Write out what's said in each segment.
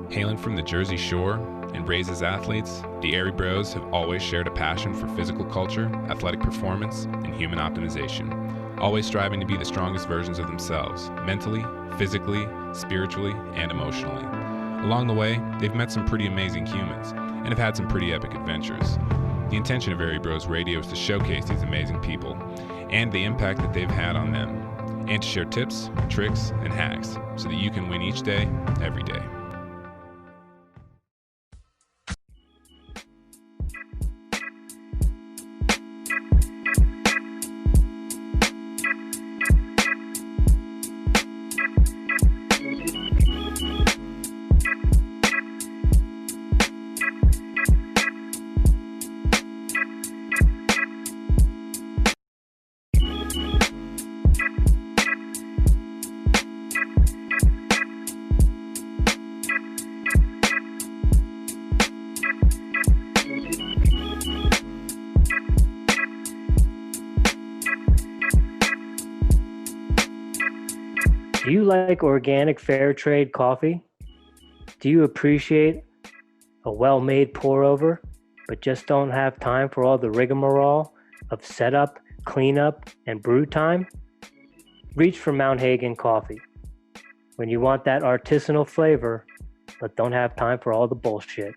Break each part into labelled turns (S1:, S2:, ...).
S1: Hailing from the Jersey Shore and raised as athletes, the Airey Bros have always shared a passion for physical culture, athletic performance, and human optimization, always striving to be the strongest versions of themselves, mentally, physically, spiritually, and emotionally. Along the way, they've met some pretty amazing humans and have had some pretty epic adventures. The intention of Airey Bros Radio is to showcase these amazing people and the impact that they've had on them, and to share tips, tricks, and hacks so that you can win each day, every day.
S2: Do you like organic fair trade coffee? Do you appreciate a well-made pour-over, but just don't have time for all the rigmarole of setup, cleanup, and brew time? Reach for Mount Hagen coffee. When you want that artisanal flavor, but don't have time for all the bullshit.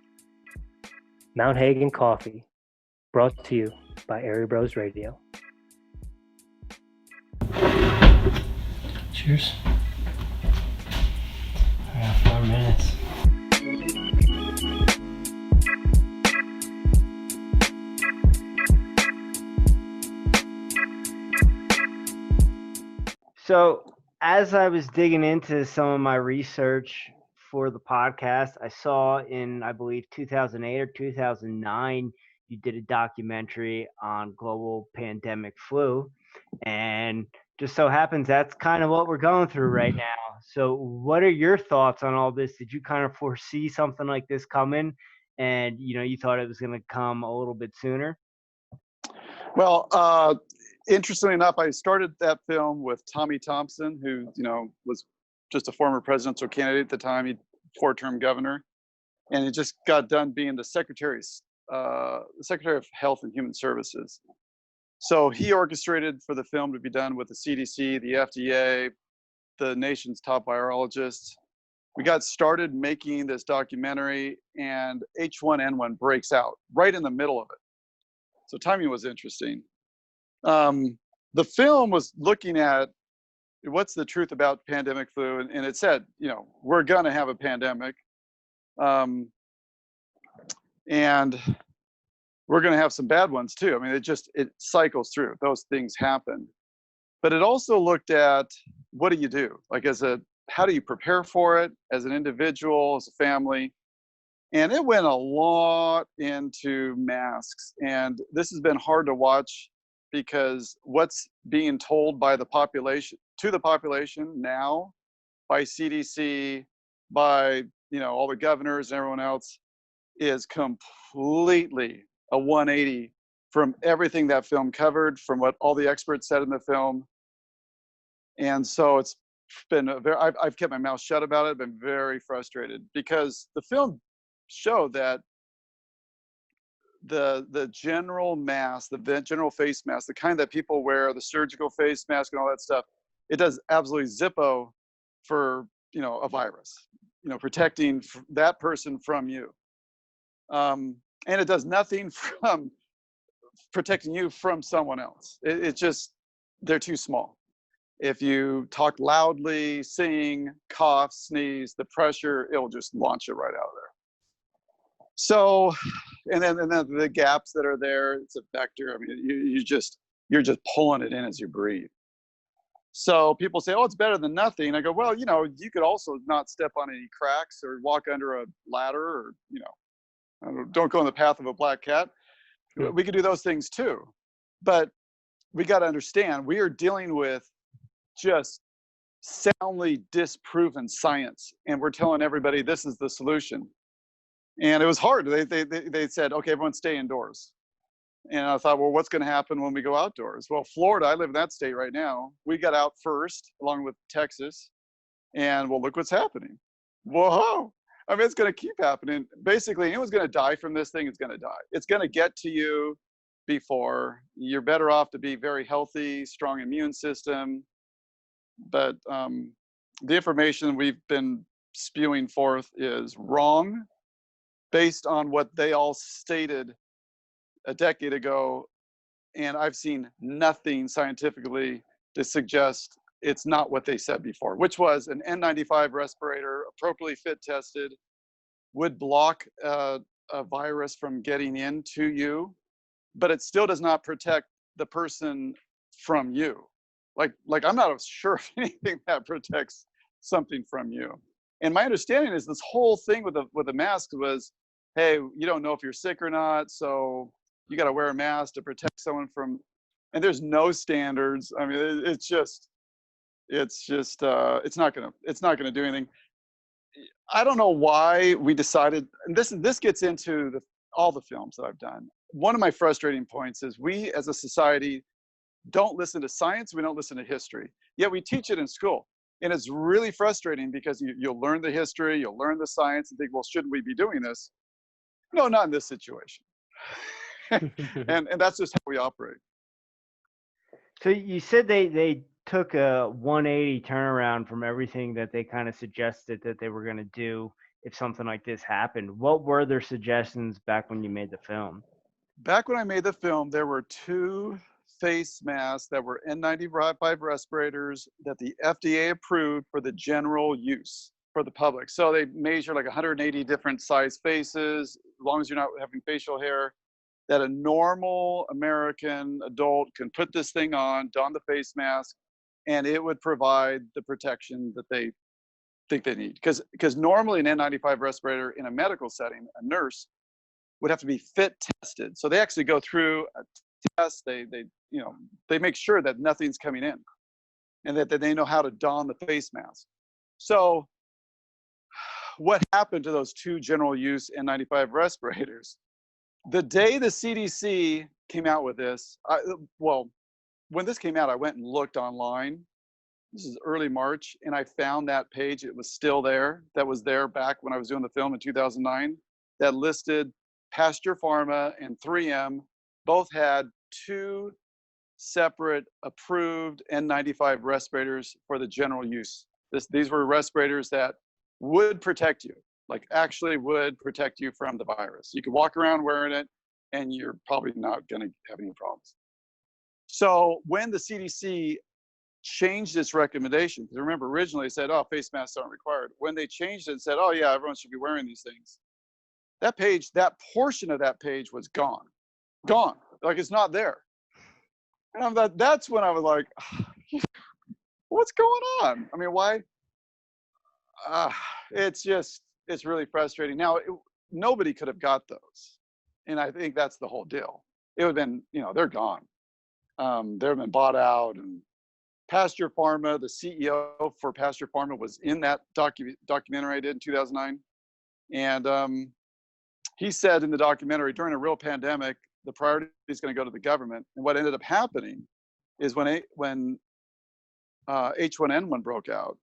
S2: Mount Hagen coffee, brought to you by Airey Bros Radio. Cheers. I got 4 minutes.
S3: So, as I was digging into some of my research for the podcast, I saw in, I believe, 2008 or 2009, you did a documentary on global pandemic flu. And just so happens that's kind of what we're going through right now. So what are your thoughts on all this? Did you kind of foresee something like this coming, and you thought it was going to come a little bit sooner?
S4: Well, interestingly enough, I started that film with Tommy Thompson, who was just a former presidential candidate at the time. He 4-term governor, and he just got done being the Secretary of Health and Human Services. So he orchestrated for the film to be done with the CDC, the FDA, the nation's top virologists. We got started making this documentary, and H1N1 breaks out right in the middle of it. So timing was interesting. The film was looking at what's the truth about pandemic flu, and it said, we're going to have a pandemic, and we're going to have some bad ones too. I mean, it cycles through. Those things happen. But it also looked at, what do you do? Like how do you prepare for it as an individual, as a family? And it went a lot into masks. And this has been hard to watch, because what's being told by the population, to the population now, by CDC, by all the governors and everyone else, is completely a 180 from everything that film covered, from what all the experts said in the film. And so it's been I've kept my mouth shut about it. I've been very frustrated, because the film showed that the general mask, the general face mask, the kind that people wear, the surgical face mask and all that stuff, it does absolutely zippo for a virus, protecting that person from you. And it does nothing from protecting you from someone else. It's just, they're too small. If you talk loudly, sing, cough, sneeze, the pressure, it'll just launch it right out of there. So, and then the gaps that are there, it's a vector. I mean, you're just pulling it in as you breathe. So people say, oh, it's better than nothing. I go, well, you could also not step on any cracks or walk under a ladder, or, don't go in the path of a black cat. We could do those things too. But we got to understand, we are dealing with just soundly disproven science, and we're telling everybody this is the solution. And it was hard. They said, okay, everyone stay indoors. And I thought, well, what's going to happen when we go outdoors? Well, Florida, I live in that state right now. We got out first, along with Texas, and well, look what's happening. whoa. I mean, it's going to keep happening. Basically, anyone's going to die from this thing is going to die. It's going to get to you before. You're better off to be very healthy, strong immune system. But the information we've been spewing forth is wrong based on what they all stated a decade ago. And I've seen nothing scientifically to suggest it's not what they said before, which was an N95 respirator, appropriately fit tested, would block a virus from getting into you, but it still does not protect the person from you. Like I'm not sure of anything that protects something from you. And my understanding is this whole thing with the mask was, hey, you don't know if you're sick or not, so you got to wear a mask to protect someone from. And there's no standards. I mean, it's not gonna do anything. I don't know why we decided, and this gets into all the films that I've done. One of my frustrating points is we as a society don't listen to science, we don't listen to history, yet we teach it in school. And it's really frustrating because you'll learn the history, you'll learn the science and think, well, shouldn't we be doing this? No, not in this situation. and that's just how we operate.
S3: So you said they took a 180 turnaround from everything that they kind of suggested that they were going to do if something like this happened. What were their suggestions back when you made the film?
S4: Back when I made the film, there were 2 face masks that were N95 respirators that the FDA approved for the general use for the public. So they measure like 180 different size faces, as long as you're not having facial hair, that a normal American adult can put this thing on, don the face mask, and it would provide the protection that they think they need. Because normally an N95 respirator in a medical setting, a nurse would have to be fit tested. So they actually go through a test. They make sure that nothing's coming in, and that they know how to don the face mask. So what happened to those 2 general use N95 respirators? The day the CDC came out with this, when this came out, I went and looked online. This is early March, and I found that page. It was still there. That was there back when I was doing the film in 2009. That listed Pasteur Pharma and 3M both had 2 separate approved N95 respirators for the general use. These were respirators that would protect you, like actually would protect you from the virus. You could walk around wearing it and you're probably not going to have any problems. So when the CDC changed its recommendation, because remember originally it said, oh, face masks aren't required. When they changed it and said, oh yeah, everyone should be wearing these things, that page, that portion of that page was gone. Like it's not there. And that's when I was like, what's going on? I mean, why? It's really frustrating. Now, nobody could have got those. And I think that's the whole deal. It would have been, they're gone. They've been bought out. And Pasteur Pharma, the CEO for Pasteur Pharma was in that documentary I did in 2009. And he said in the documentary, during a real pandemic, the priority is going to go to the government. And what ended up happening is when H1N1 broke out,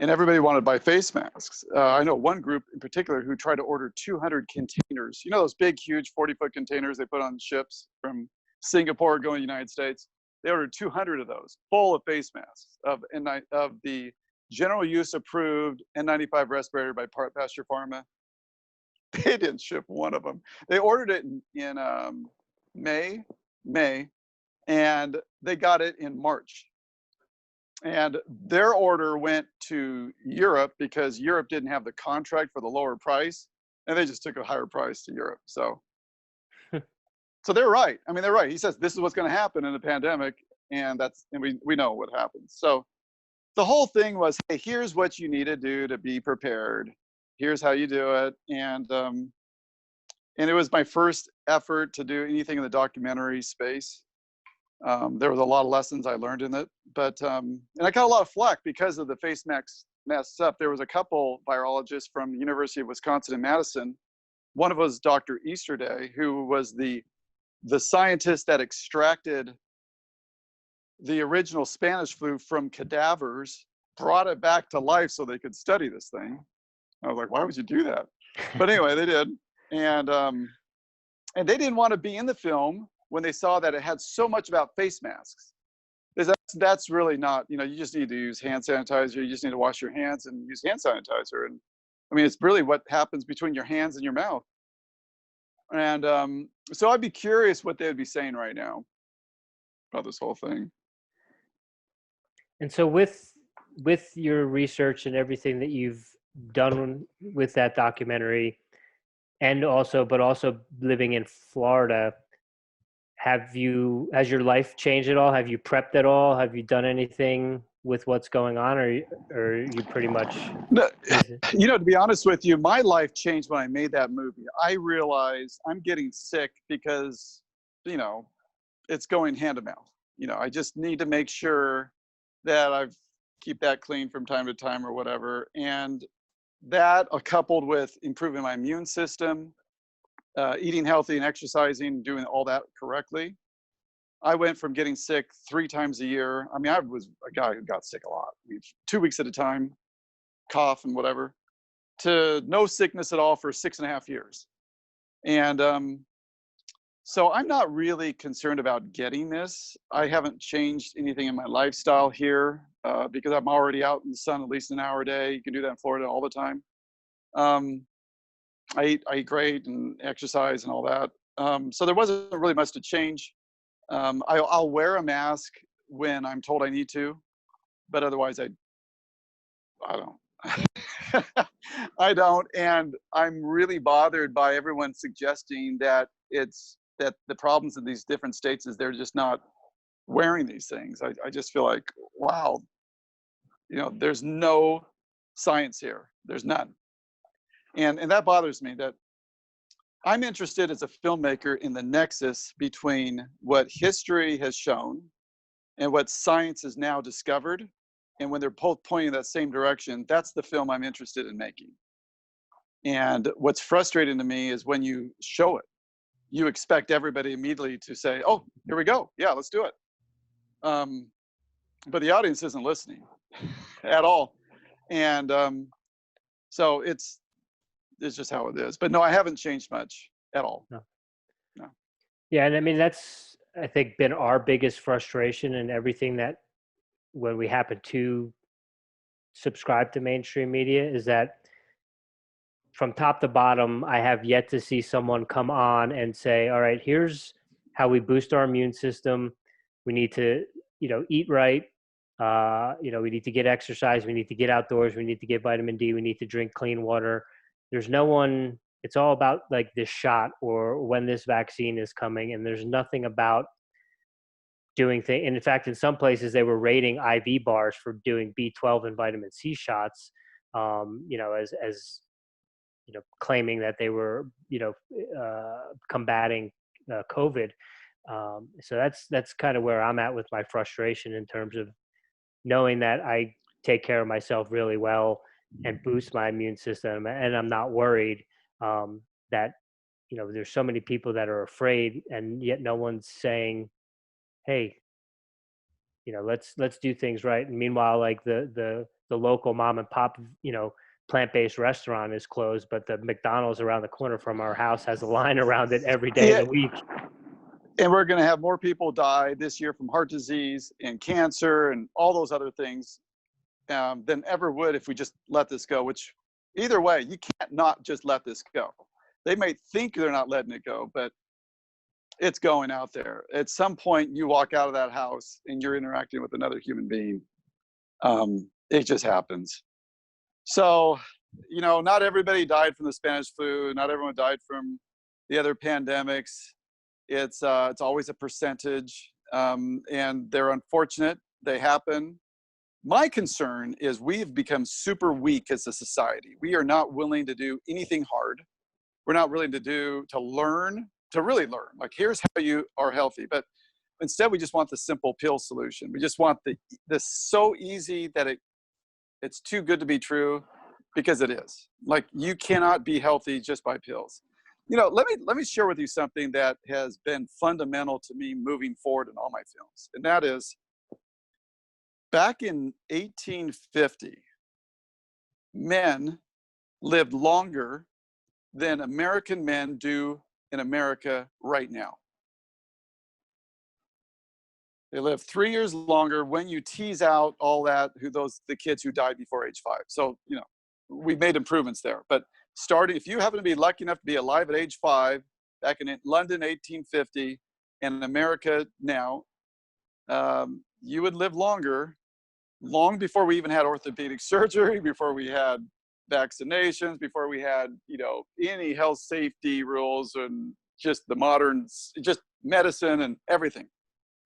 S4: and everybody wanted to buy face masks. I know one group in particular who tried to order 200 containers. You know those big, huge 40-foot containers they put on ships from Singapore going to the United States? They ordered 200 of those, full of face masks of the general use approved N95 respirator by Pasteur Pharma. They didn't ship one of them. They ordered it in May, and they got it in March. And their order went to Europe because Europe didn't have the contract for the lower price, and they just took a higher price to Europe. So they're right. I mean, they're right. He says this is what's going to happen in a pandemic, and we know what happens. So the whole thing was, hey, here's what you need to do to be prepared. Here's how you do it, and it was my first effort to do anything in the documentary space. There was a lot of lessons I learned in it, but and I got a lot of flack because of the face mask stuff. There was a couple virologists from the University of Wisconsin in Madison. One of them was Dr. Easterday, who was the scientist that extracted the original Spanish flu from cadavers, brought it back to life so they could study this thing. I was like, why would you do that? But anyway, they did. And they didn't want to be in the film when they saw that it had so much about face masks. Because that's really not, you know, you just need to use hand sanitizer. You just need to wash your hands and use hand sanitizer. And I mean, it's really what happens between your hands and your mouth. And so I'd be curious what they would be saying right now about this whole thing.
S2: And so with your research and everything that you've done with that documentary, and also living in Florida, has your life changed at all? Have you prepped at all? Have you done anything with what's going on, or you pretty much?
S4: No, you know, to be honest with you, my life changed when I made that movie. I realized I'm getting sick because, you know, it's going hand to mouth. You know, I just need to make sure that I keep that clean from time to time or whatever. And that coupled with improving my immune system, eating healthy and exercising, doing all that correctly, I went from getting sick 3 times a year. I mean, I was a guy who got sick a lot, I mean, 2 weeks at a time, cough and whatever, to no sickness at all for 6.5 years. And so I'm not really concerned about getting this. I haven't changed anything in my lifestyle here because I'm already out in the sun at least an hour a day. You can do that in Florida all the time. I eat great and exercise and all that. So there wasn't really much to change. I'll wear a mask when I'm told I need to, but otherwise I don't. I don't. And I'm really bothered by everyone suggesting that the problems in these different states is they're just not wearing these things. I just feel like, wow, you know, there's no science here. There's none. And that bothers me, that I'm interested as a filmmaker in the nexus between what history has shown and what science has now discovered. And when they're both pointing in that same direction, that's the film I'm interested in making. And what's frustrating to me is when you show it, you expect everybody immediately to say, oh, here we go. Yeah, let's do it. But the audience isn't listening at all. And so it's just how it is. But no, I haven't changed much at all.
S2: No.
S4: No.
S2: Yeah, and I mean, that's, I think, been our biggest frustration and everything that when we happen to subscribe to mainstream media is that from top to bottom, I have yet to see someone come on and say, all right, here's how we boost our immune system. We need to, you know, eat right. You know, we need to get exercise. We need to get outdoors. We need to get vitamin D. We need to drink clean water. There's no one, it's all about like this shot or when this vaccine is coming. And there's nothing about doing things. And in fact, in some places they were rating IV bars for doing B12 and vitamin C shots, you know, as, you know, claiming that they were, you know, combating COVID. So that's kind of where I'm at with my frustration in terms of knowing that I take care of myself really well and boost my immune system, and I'm not worried that, you know, there's so many people that are afraid, and yet no one's saying, hey, you know, let's do things right. And meanwhile, like the local mom and pop, you know, plant-based restaurant is closed, but the McDonald's around the corner from our house has a line around it every day of the week.
S4: And we're going to have more people die this year from heart disease and cancer and all those other things than ever would if we just let this go, which either way, you can't not just let this go. They may think they're not letting it go, but it's going out there. At some point, you walk out of that house and you're interacting with another human being. It just happens. So, you know, not everybody died from the Spanish flu. Not everyone died from the other pandemics. It's always a percentage, and they're unfortunate. They happen. My concern is we've become super weak as a society. We are not willing to do anything hard. We're not willing to really learn. Like, here's how you are healthy. But instead, we just want the simple pill solution. We just want the so easy that it's too good to be true, because it is. Like, you cannot be healthy just by pills. You know, let me share with you something that has been fundamental to me moving forward in all my films. And that is, back in 1850, men lived longer than American men do in America right now. They live 3 years longer when you tease out all that, the kids who died before age 5. So, you know, we've made improvements there. But starting, if you happen to be lucky enough to be alive at age 5, back in London, 1850, and in America now, you would live longer, long before we even had orthopedic surgery, before we had vaccinations, before we had, you know, any health safety rules and just the modern, just medicine and everything.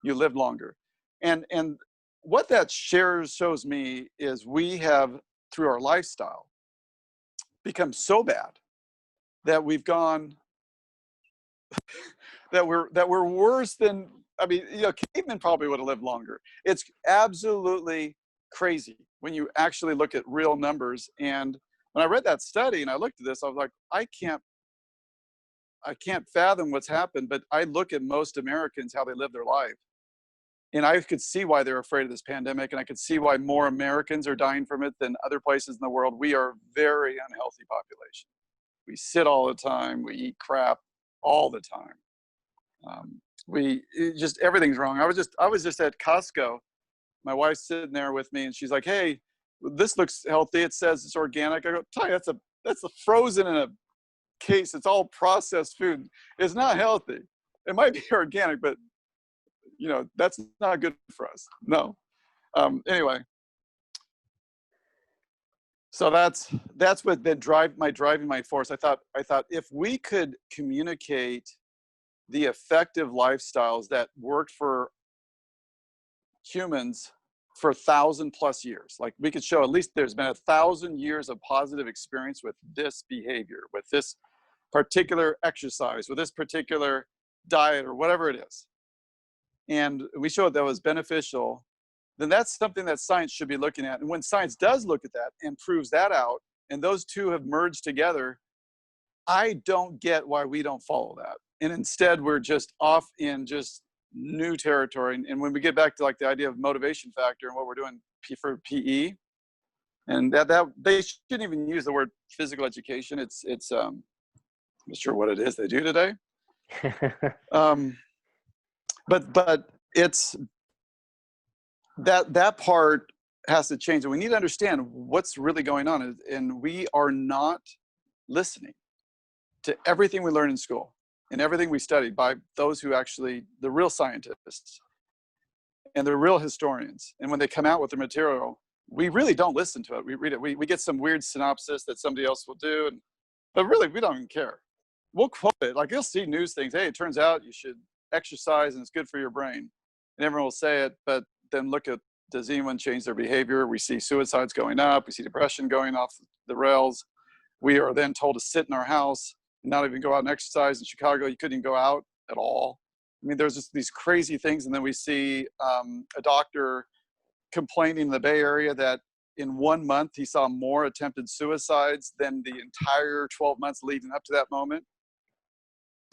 S4: You live longer. And what that shows me is we have, through our lifestyle, become so bad that we've gone, that we're worse than, I mean, you know, cavemen probably would have lived longer. It's absolutely crazy when you actually look at real numbers. And when I read that study and I looked at this, I was like, I can't fathom what's happened, but I look at most Americans, how they live their life. And I could see why they're afraid of this pandemic, and I could see why more Americans are dying from it than other places in the world. We are a very unhealthy population. We sit all the time. We eat crap all the time. Everything's wrong. I was just at Costco. My wife's sitting there with me, and she's like, "Hey, this looks healthy. It says it's organic." I go, "Tell you, that's a frozen in a case. It's all processed food. It's not healthy. It might be organic, but you know, that's not good for us." No. Anyway, so that's what been driving my force. I thought if we could communicate the effective lifestyles that worked for humans for 1,000+ years, like we could show at least there's been 1,000 years of positive experience with this behavior, with this particular exercise, with this particular diet, or whatever it is, and we showed that was beneficial, then that's something that science should be looking at. And when science does look at that and proves that out, and those two have merged together, I don't get why we don't follow that. And instead, we're just off in just new territory. And when we get back to like the idea of motivation factor and what we're doing for PE, and that they shouldn't even use the word physical education. It's I'm not sure what it is they do today. But it's that part has to change, and we need to understand what's really going on. And we are not listening to everything we learn in school and everything we study by those who actually, the real scientists and the real historians. And when they come out with the material, we really don't listen to it. We read it. We get some weird synopsis that somebody else will do, but really we don't even care. We'll quote it. Like, you'll see news things. Hey, it turns out you should exercise and it's good for your brain. And everyone will say it, but then look at, does anyone change their behavior? We see suicides going up. We see depression going off the rails. We are then told to sit in our house and not even go out and exercise. In Chicago, you couldn't even go out at all. I mean, there's just these crazy things. And then we see a doctor complaining in the Bay Area that in 1 month, he saw more attempted suicides than the entire 12 months leading up to that moment.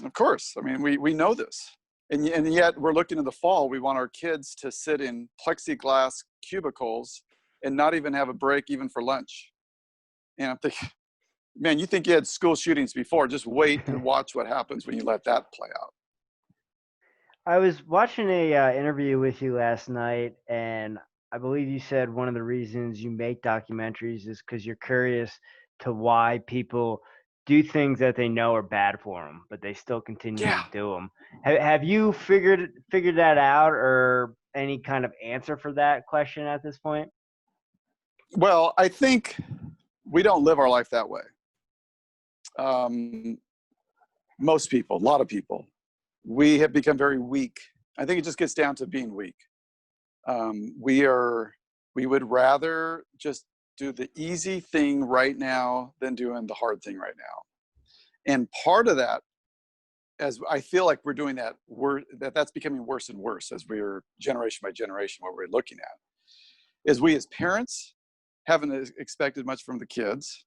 S4: Of course, I mean, we know this. And yet we're looking in the fall, we want our kids to sit in plexiglass cubicles and not even have a break even for lunch. And I'm thinking, man, you think you had school shootings before, just wait and watch what happens when you let that play out.
S3: I was watching a interview with you last night, and I believe you said one of the reasons you make documentaries is because you're curious to why people do things that they know are bad for them, but they still continue to do them. Have you figured that out, or any kind of answer for that question at this point?
S4: Well, I think we don't live our life that way. Most people, a lot of people, we have become very weak. I think it just gets down to being weak. We would rather just do the easy thing right now than doing the hard thing right now. And part of that, as I feel like we're doing that, that's becoming worse and worse as we're generation by generation, what we're looking at, is we as parents haven't expected much from the kids.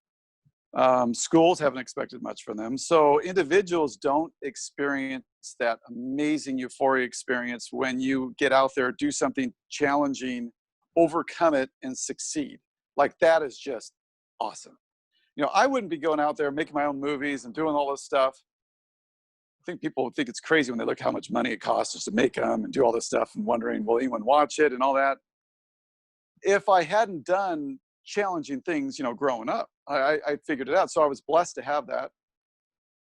S4: Schools haven't expected much from them. So individuals don't experience that amazing euphoria experience when you get out there, do something challenging, overcome it, and succeed. Like, that is just awesome. You know, I wouldn't be going out there making my own movies and doing all this stuff. I think people would think it's crazy when they look how much money it costs just to make them and do all this stuff and wondering, will anyone watch it and all that. If I hadn't done challenging things, you know, growing up, I figured it out. So I was blessed to have that.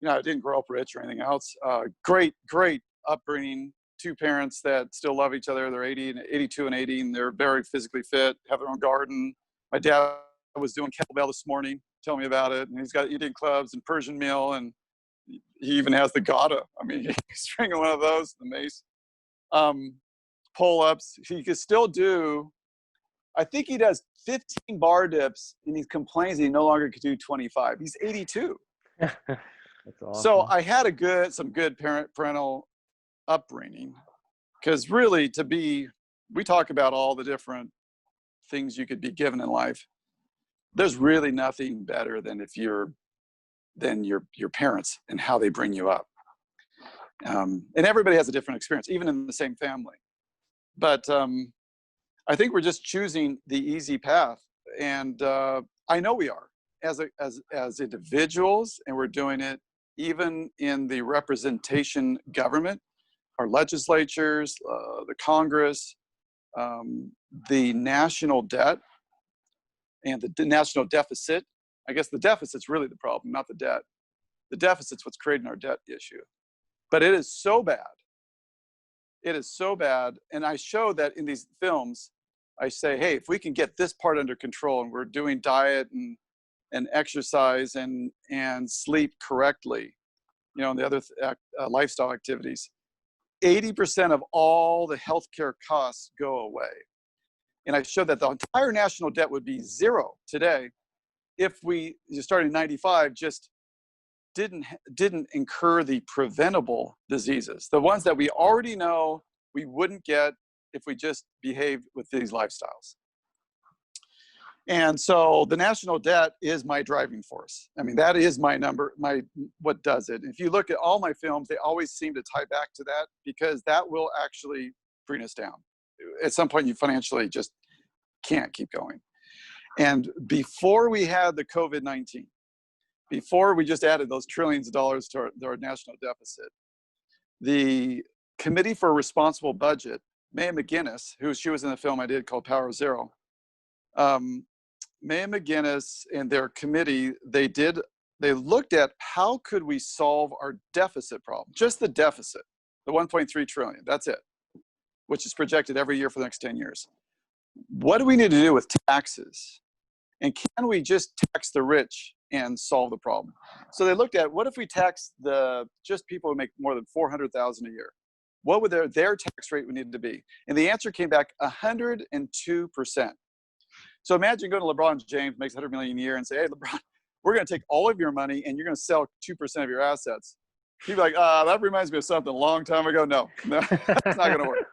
S4: You know, I didn't grow up rich or anything else. Great upbringing. 2 parents that still love each other. They're 82 and 80, and they're very physically fit, have their own garden. My dad was doing kettlebell this morning, telling me about it. And he's got eating clubs and Persian meal, and he even has the Gata. I mean, he's stringing one of those, the mace. Pull-ups. He could still do, I think he does 15 bar dips, and he complains he no longer could do 25. He's 82.
S2: That's awesome.
S4: So I had some good parental upbringing, because really we talk about all the different things you could be given in life. There's really nothing better than your parents and how they bring you up. And everybody has a different experience, even in the same family. But I think we're just choosing the easy path, and I know we are as individuals, and we're doing it even in the representation government, our legislatures, the Congress, the national debt, and the national deficit. I guess the deficit's really the problem, not the debt. The deficit's what's creating our debt issue. But it is so bad. It is so bad. And I show that in these films. I say, hey, if we can get this part under control, and we're doing diet and exercise and sleep correctly, you know, and the other lifestyle activities, 80% of all the healthcare costs go away. And I showed that the entire national debt would be zero today if we, starting in 95, just didn't incur the preventable diseases, the ones that we already know we wouldn't get if we just behaved with these lifestyles. And so the national debt is my driving force. I mean, that is my number, what does it. If you look at all my films, they always seem to tie back to that, because that will actually bring us down. At some point, you financially just can't keep going. And before we had the COVID-19, before we just added those trillions of dollars to our national deficit, the Committee for a Responsible Budget, Mae McGinnis, she was in the film I did called Power Zero, Mae McGinnis and their committee, they looked at how could we solve our deficit problem, just the deficit, the 1.3 trillion, that's it, which is projected every year for the next 10 years. What do we need to do with taxes? And can we just tax the rich and solve the problem? So they looked at, what if we tax just people who make more than $400,000 a year? What would their tax rate would need to be? And the answer came back 102%. So imagine going to LeBron James, makes $100 million a year, and say, hey, LeBron, we're going to take all of your money and you're going to sell 2% of your assets. He'd be like, that reminds me of something a long time ago. No, that's not going to work.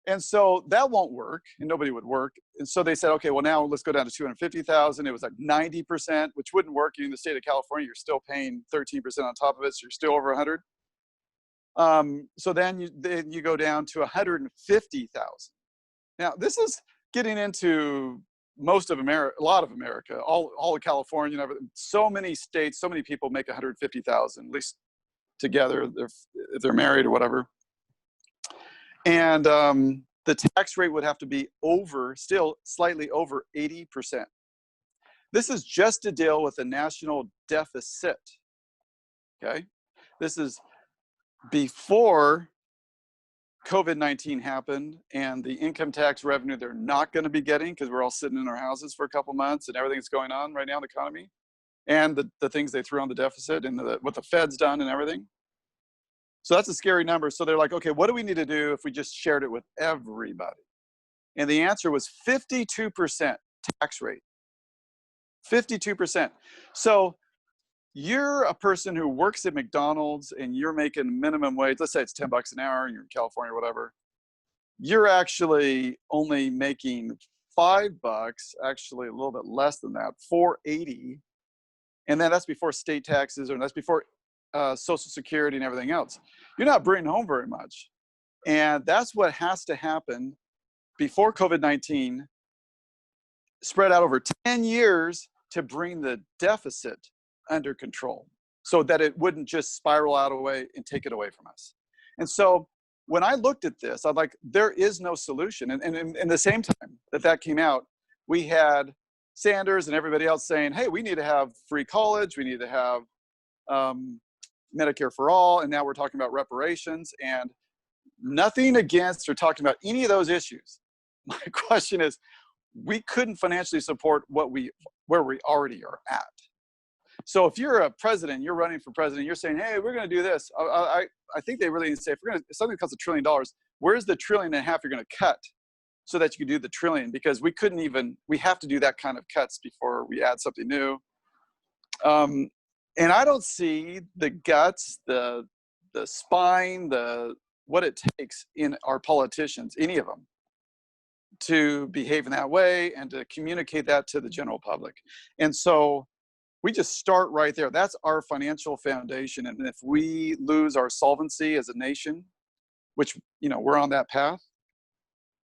S4: And so that won't work, and nobody would work. And so they said, okay, well, now let's go down to 250,000. It was like 90%, which wouldn't work. In the state of California, you're still paying 13% on top of it, so you're still over 100. So then you go down to 150,000. Now, this is getting into most of America, a lot of America, all of California and everything. So many states, so many people make 150,000, at least together, if they're married or whatever. And the tax rate would have to be still slightly over 80%. This is just to deal with the national deficit, okay? This is before COVID-19 happened, and the income tax revenue they're not going to be getting, because we're all sitting in our houses for a couple months and everything that's going on right now in the economy, and the things they threw on the deficit and what the Fed's done and everything. So that's a scary number. So they're like, okay, what do we need to do if we just shared it with everybody? And the answer was 52% tax rate. 52%. So you're a person who works at McDonald's and you're making minimum wage. Let's say it's $10 an hour and you're in California or whatever. You're actually only making $5, actually a little bit less than that, $4.80. And then that's before state taxes, or that's before Social Security and everything else. You're not bringing home very much. And that's what has to happen before COVID-19, spread out over 10 years. to bring the deficit under control so that it wouldn't just spiral out of the way and take it away from us. And so when I looked at this, I'm like, there is no solution. And in the same time that came out, we had Sanders and everybody else saying, hey, we need to have free college. We need to have Medicare for all. And now we're talking about reparations, and nothing against or talking about any of those issues. My question is, we couldn't financially support where we already are at. So if you're a president, you're running for president, you're saying, hey, we're going to do this. I think they really need to say, if something costs $1 trillion, where's the $1.5 trillion you're going to cut so that you can do the trillion? Because we have to do that kind of cuts before we add something new. And I don't see the guts, the spine, what it takes in our politicians, any of them, to behave in that way and to communicate that to the general public. And so we just start right there. That's our financial foundation. And if we lose our solvency as a nation, which, we're on that path.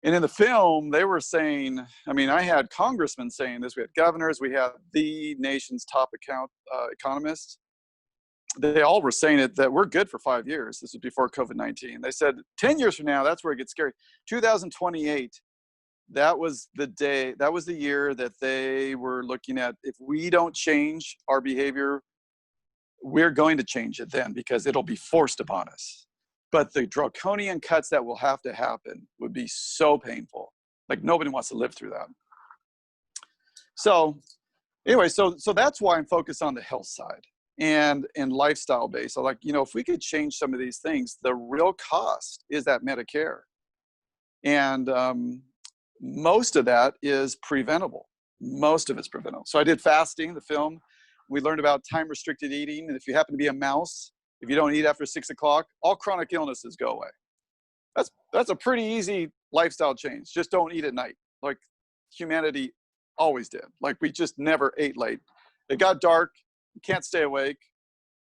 S4: And in the film, they were saying, I had congressmen saying this, we had governors, we had the nation's top economists. They all were saying it, that we're good for 5 years. This was before COVID-19. They said 10 years from now, that's where it gets scary. 2028, that was the year that they were looking at. If we don't change our behavior, we're going to change it then, because it'll be forced upon us. But the draconian cuts that will have to happen would be so painful. Like, nobody wants to live through that. So anyway, so that's why I'm focused on the health side and lifestyle based. So if we could change some of these things, the real cost is that Medicare. And most of that is preventable. Most of it's preventable. So I did fasting, the film. We learned about time restricted eating. And if you happen to be a mouse, if you don't eat after 6 o'clock, all chronic illnesses go away. That's a pretty easy lifestyle change. Just don't eat at night, like humanity always did. Like, we just never ate late. It got dark, you can't stay awake,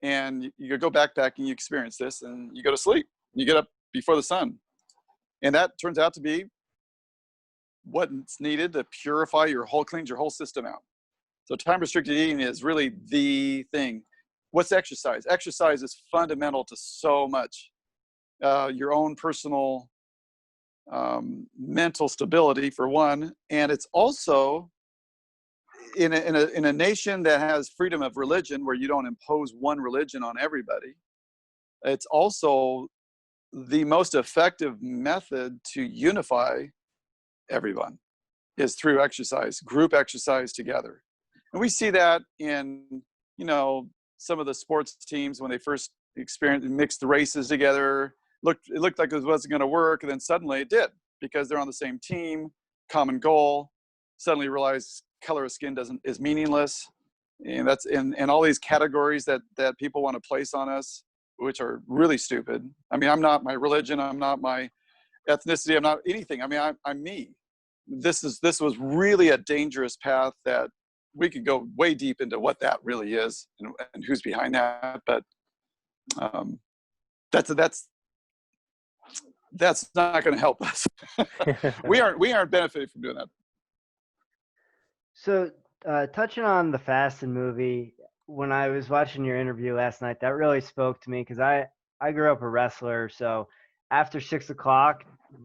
S4: and you go backpacking, you experience this, and you go to sleep. You get up before the sun. And that turns out to be what's needed to purify cleanse your whole system out. So time restricted eating is really the thing. What's exercise? Exercise is fundamental to so much. Your own personal mental stability, for one, and it's also in a nation that has freedom of religion, where you don't impose one religion on everybody. It's also the most effective method to unify everyone is through exercise, group exercise together. And we see that in, some of the sports teams when they first mixed the races together. It looked like it wasn't going to work, and then suddenly it did, because they're on the same team, common goal. Suddenly realize color of skin is meaningless, and that's in all these categories that people want to place on us, which are really stupid. I'm not my religion, I'm not my ethnicity, I'm not anything. I'm me. This was really a dangerous path that we could go way deep into what that really is and who's behind that. But that's not going to help us. we aren't benefiting from doing that.
S3: So touching on the Fasten movie, when I was watching your interview last night, that really spoke to me, because I grew up a wrestler. So after 6 o'clock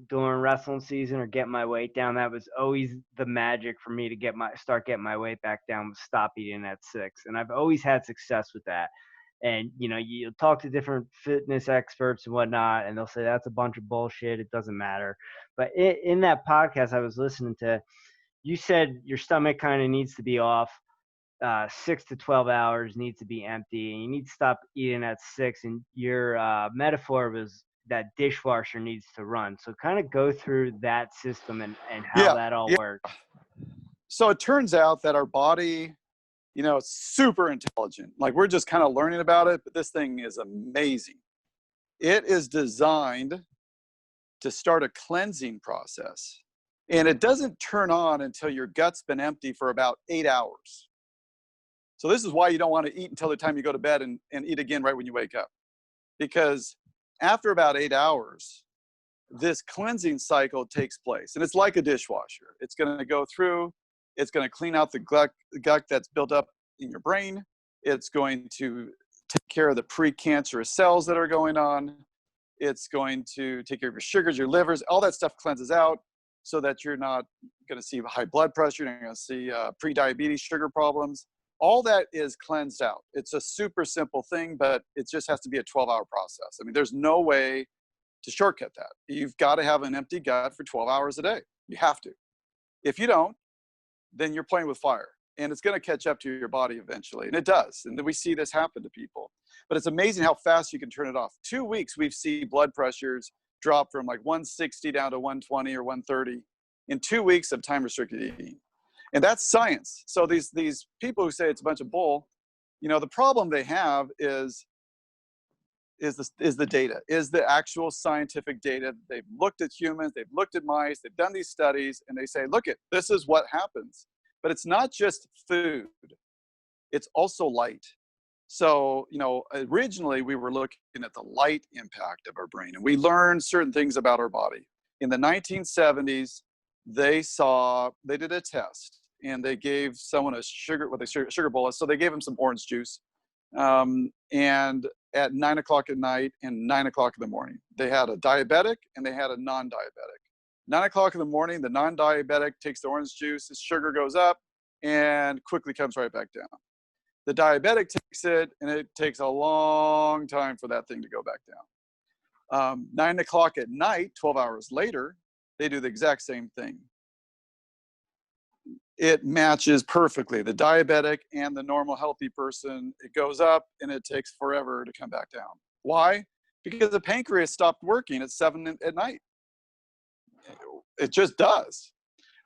S3: during wrestling season or getting my weight down, that was always the magic for me to start getting my weight back down, was stop eating at 6. And I've always had success with that. And, you talk to different fitness experts and whatnot, and they'll say that's a bunch of bullshit. It doesn't matter. But in that podcast I was listening to, you said your stomach kind of needs to be off 6 to 12 hours, needs to be empty, and you need to stop eating at 6. And your metaphor was that dishwasher needs to run. So kind of go through that system and how that all works.
S4: So it turns out that our body, it's super intelligent. Like, we're just kind of learning about it, but this thing is amazing. It is designed to start a cleansing process. And it doesn't turn on until your gut's been empty for about 8 hours. So this is why you don't want to eat until the time you go to bed and eat again right when you wake up. Because after about 8 hours, this cleansing cycle takes place. And it's like a dishwasher. It's going to go through It's going to clean out the gut that's built up in your brain. It's going to take care of the precancerous cells that are going on. It's going to take care of your sugars, your livers, all that stuff cleanses out so that you're not going to see high blood pressure, you're not going to see pre-diabetes, sugar problems. All that is cleansed out. It's a super simple thing, but it just has to be a 12-hour process. I mean, there's no way to shortcut that. You've got to have an empty gut for 12 hours a day. You have to. If you don't, then you're playing with fire, and it's going to catch up to your body eventually, and it does. And then we see this happen to people. But it's amazing how fast you can turn it off. 2 weeks, we've seen blood pressures drop from like 160 down to 120 or 130 in 2 weeks of time-restricted eating. And that's science. So these people who say it's a bunch of bull, you know, the problem they have is the data, is the actual scientific data. They've looked at humans, they've looked at mice, they've done these studies, and they say, look, this is what happens. But it's not just food, it's also light. So, you know, originally we were looking at the light impact of our brain, and we learned certain things about our body. In the 1970s, they did a test, and they gave someone a sugar bolus. So they gave him some orange juice, and at 9 o'clock at night and 9 o'clock in the morning, they had a diabetic and they had a non-diabetic. 9 o'clock in the morning, the non-diabetic takes the orange juice, his sugar goes up and quickly comes right back down. The diabetic takes it, and it takes a long time for that thing to go back down. 9 o'clock at night, 12 hours later, they do the exact same thing. It matches perfectly. The diabetic and the normal healthy person, it goes up and it takes forever to come back down. Why? Because the pancreas stopped working at 7 at night. It just does.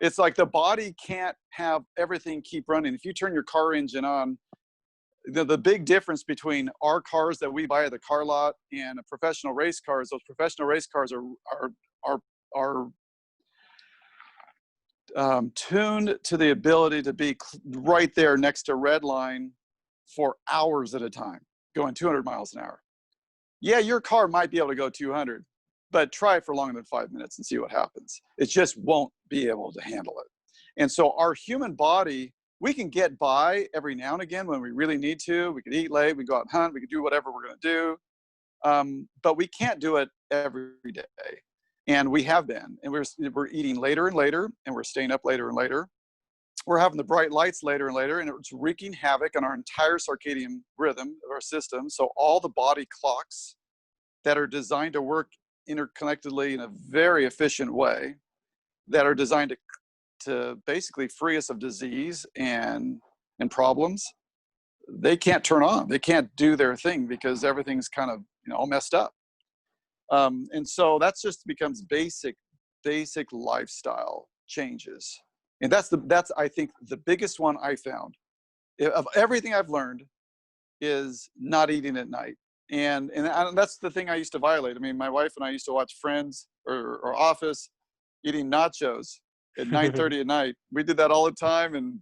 S4: It's like the body can't have everything keep running. If you turn your car engine on, the big difference between our cars that we buy at the car lot and professional race cars, those professional race cars are tuned to the ability to be right there next to red line for hours at a time, going 200 miles an hour. Yeah, your car might be able to go 200, but try it for longer than 5 minutes and see what happens. It just won't be able to handle it. And so our human body, we can get by every now and again when we really need to. We could eat late, we go out and hunt, we could do whatever we're going to do, but we can't do it every day. And we have been, and we're eating later and later, and we're staying up later and later. We're having the bright lights later and later, and it's wreaking havoc on our entire circadian rhythm of our system. So all the body clocks that are designed to work interconnectedly in a very efficient way, that are designed to basically free us of disease and problems, they can't turn on. They can't do their thing because everything's kind of, you know, all messed up. And so that's just becomes basic lifestyle changes. And that's I think the biggest one I found of everything I've learned is not eating at night. And that's the thing I used to violate. I mean, my wife and I used to watch Friends or Office eating nachos at 9:30 at night. We did that all the time. And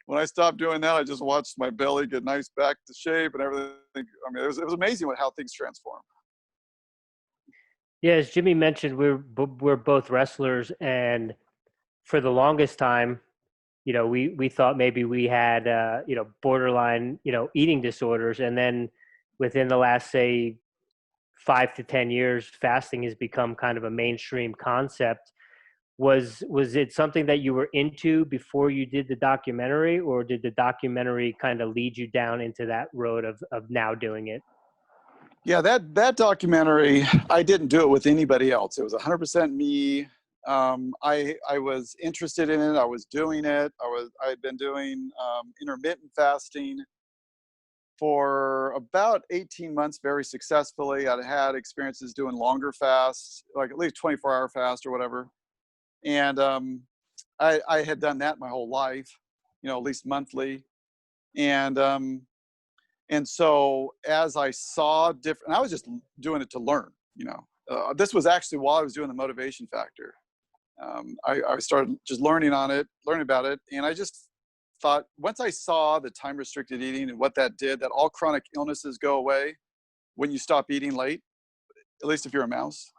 S4: when I stopped doing that, I just watched my belly get nice back to shape and everything. I mean, it was amazing how things transform.
S2: Yeah, as Jimmy mentioned, we're both wrestlers, and for the longest time, you know, we thought maybe we had you know, borderline, you know, eating disorders, and then within the last, say, 5 to 10 years, fasting has become kind of a mainstream concept. Was it something that you were into before you did the documentary, or did the documentary kind of lead you down into that road of now doing it?
S4: Yeah, that documentary, I didn't do it with anybody else. It was 100% me. I was interested in it. I was doing it. I'd been doing intermittent fasting for about 18 months very successfully. I'd had experiences doing longer fasts, like at least 24-hour fast or whatever. And I had done that my whole life, you know, at least monthly. And so as I saw different, I was just doing it to learn, you know. This was actually while I was doing the motivation factor. I started just learning about it. And I just thought, once I saw the time restricted eating and what that did, that all chronic illnesses go away when you stop eating late, at least if you're a mouse.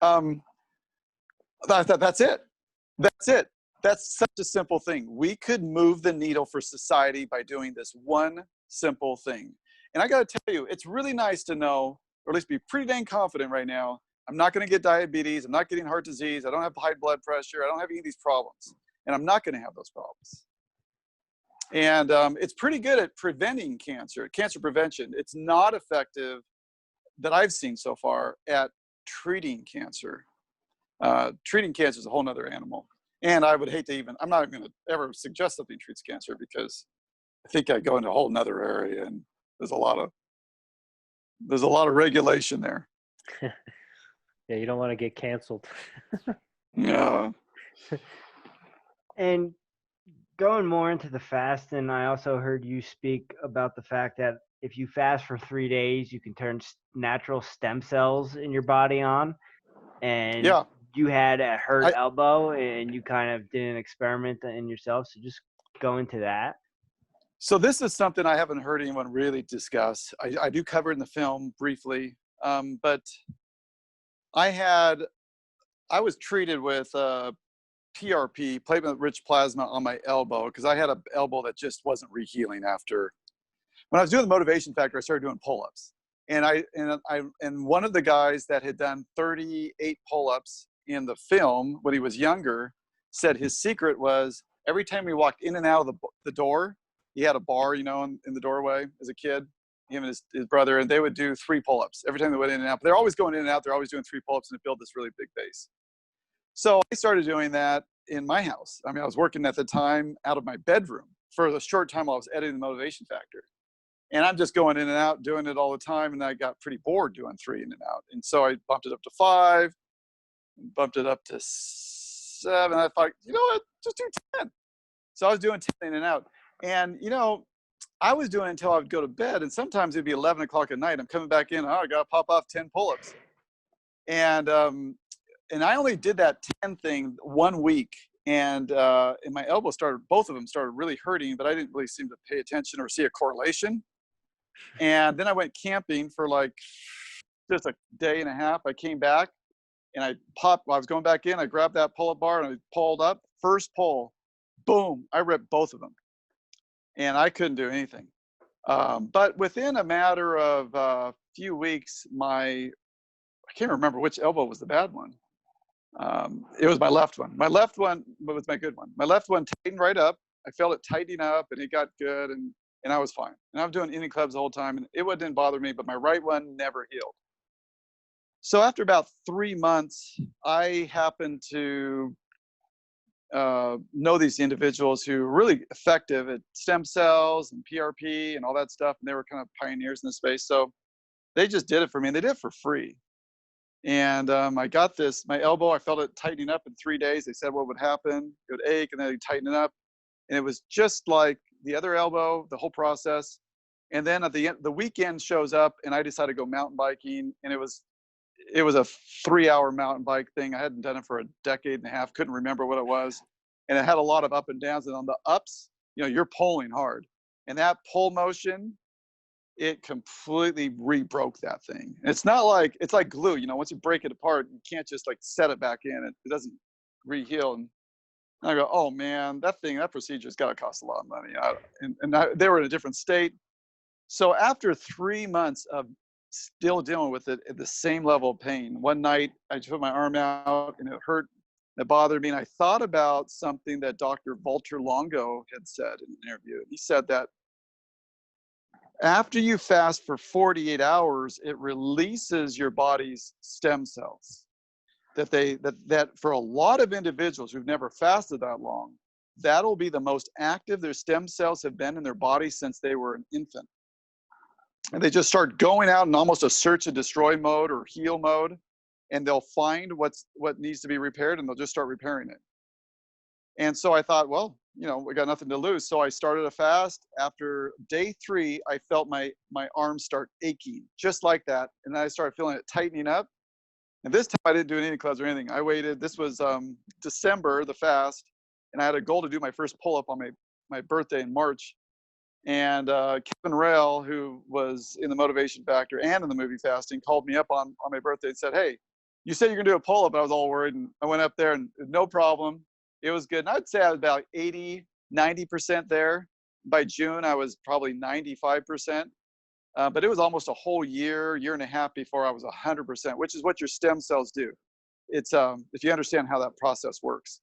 S4: I thought, that's it. That's it. That's such a simple thing. We could move the needle for society by doing this one simple thing. And I got to tell you, it's really nice to know, or at least be pretty dang confident right now, I'm not going to get diabetes. I'm not getting heart disease. I don't have high blood pressure. I don't have any of these problems. And I'm not going to have those problems. And it's pretty good at preventing cancer prevention. It's not effective that I've seen so far at treating cancer. Treating cancer is a whole nother animal. And I would hate to I'm not even going to ever suggest something treats cancer, because I think I go into a whole nother area, and there's a lot of regulation there.
S2: Yeah, you don't want to get canceled.
S4: Yeah.
S3: And going more into the fasting, I also heard you speak about the fact that if you fast for 3 days, you can turn natural stem cells in your body on. And
S4: Yeah.
S3: you had a hurt elbow, and you kind of did an experiment in yourself. So just go into that.
S4: So this is something I haven't heard anyone really discuss. I do cover it in the film briefly, but I was treated with PRP, platelet-rich plasma, on my elbow, because I had an elbow that just wasn't rehealing after. When I was doing the motivation factor, I started doing pull-ups, and one of the guys that had done 38 pull-ups in the film when he was younger said his secret was every time he walked in and out of the door, he had a bar, in the doorway as a kid, him and his brother, and they would do 3 pull-ups every time they went in and out. But they're always going in and out. They're always doing 3 pull-ups, and it built this really big base. So I started doing that in my house. I mean, I was working at the time out of my bedroom for the short time while I was editing the Motivation Factor. And I'm just going in and out, doing it all the time. And I got pretty bored doing 3 in and out. And so I bumped it up to 5, bumped it up to 7. I thought, you know what, just do 10. So I was doing 10 in and out. And, I was doing it until I would go to bed. And sometimes it'd be 11 o'clock at night. I'm coming back in. I got to pop off 10 pull-ups. And I only did that 10 thing 1 week. And my elbow both of them started really hurting, but I didn't really seem to pay attention or see a correlation. And then I went camping for like just a day and a half. I came back and I was going back in, I grabbed that pull-up bar and I pulled up. First pull, boom, I ripped both of them. And I couldn't do anything. But within a matter of a few weeks, I can't remember which elbow was the bad one. It was my left one. My left one was my good one. My left one tightened right up. I felt it tightening up, and it got good, and I was fine. And I was doing inning clubs the whole time, and it didn't bother me, but my right one never healed. So after about 3 months, I happened to know these individuals who were really effective at stem cells and PRP and all that stuff, and they were kind of pioneers in the space. So they just did it for me, and they did it for free. And I got my elbow, I felt it tightening up in 3 days. They said what would happen. It would ache, and then they'd tighten it up. And it was just like the other elbow, the whole process. And then at the end, the weekend shows up, and I decided to go mountain biking. And it was a 3-hour mountain bike thing. I hadn't done it for a decade and a half, couldn't remember what it was. And it had a lot of up and downs. And on the ups, you're pulling hard. And that pull motion, it completely re-broke that thing. It's like glue, once you break it apart, you can't just like set it back in. It doesn't re-heal. And I go, oh man, that procedure's got to cost a lot of money. They were in a different state. So after 3 months of still dealing with it at the same level of pain, one night I just put my arm out and it hurt. It bothered me. And I thought about something that Dr. Walter Longo had said in an interview. He said that after you fast for 48 hours, it releases your body's stem cells. That for a lot of individuals who've never fasted that long, that'll be the most active their stem cells have been in their body since they were an infant. And they just start going out in almost a search and destroy mode or heal mode, and they'll find what needs to be repaired, and they'll just start repairing it. And so I thought, well, we got nothing to lose. So I started a fast. After day 3, I felt my arms start aching, just like that. And then I started feeling it tightening up. And this time I didn't do any clubs or anything. I waited. This was December, the fast. And I had a goal to do my first pull-up on my birthday in March. And Kevin Rail, who was in the Motivation Factor and in the movie Fasting, called me up on my birthday and said, hey, you said you're going to do a pull-up. I was all worried. And I went up there and no problem. It was good. And I'd say I was about 80, 90% there. By June, I was probably 95%. But it was almost a whole year and a half before I was 100%, which is what your stem cells do. It's if you understand how that process works.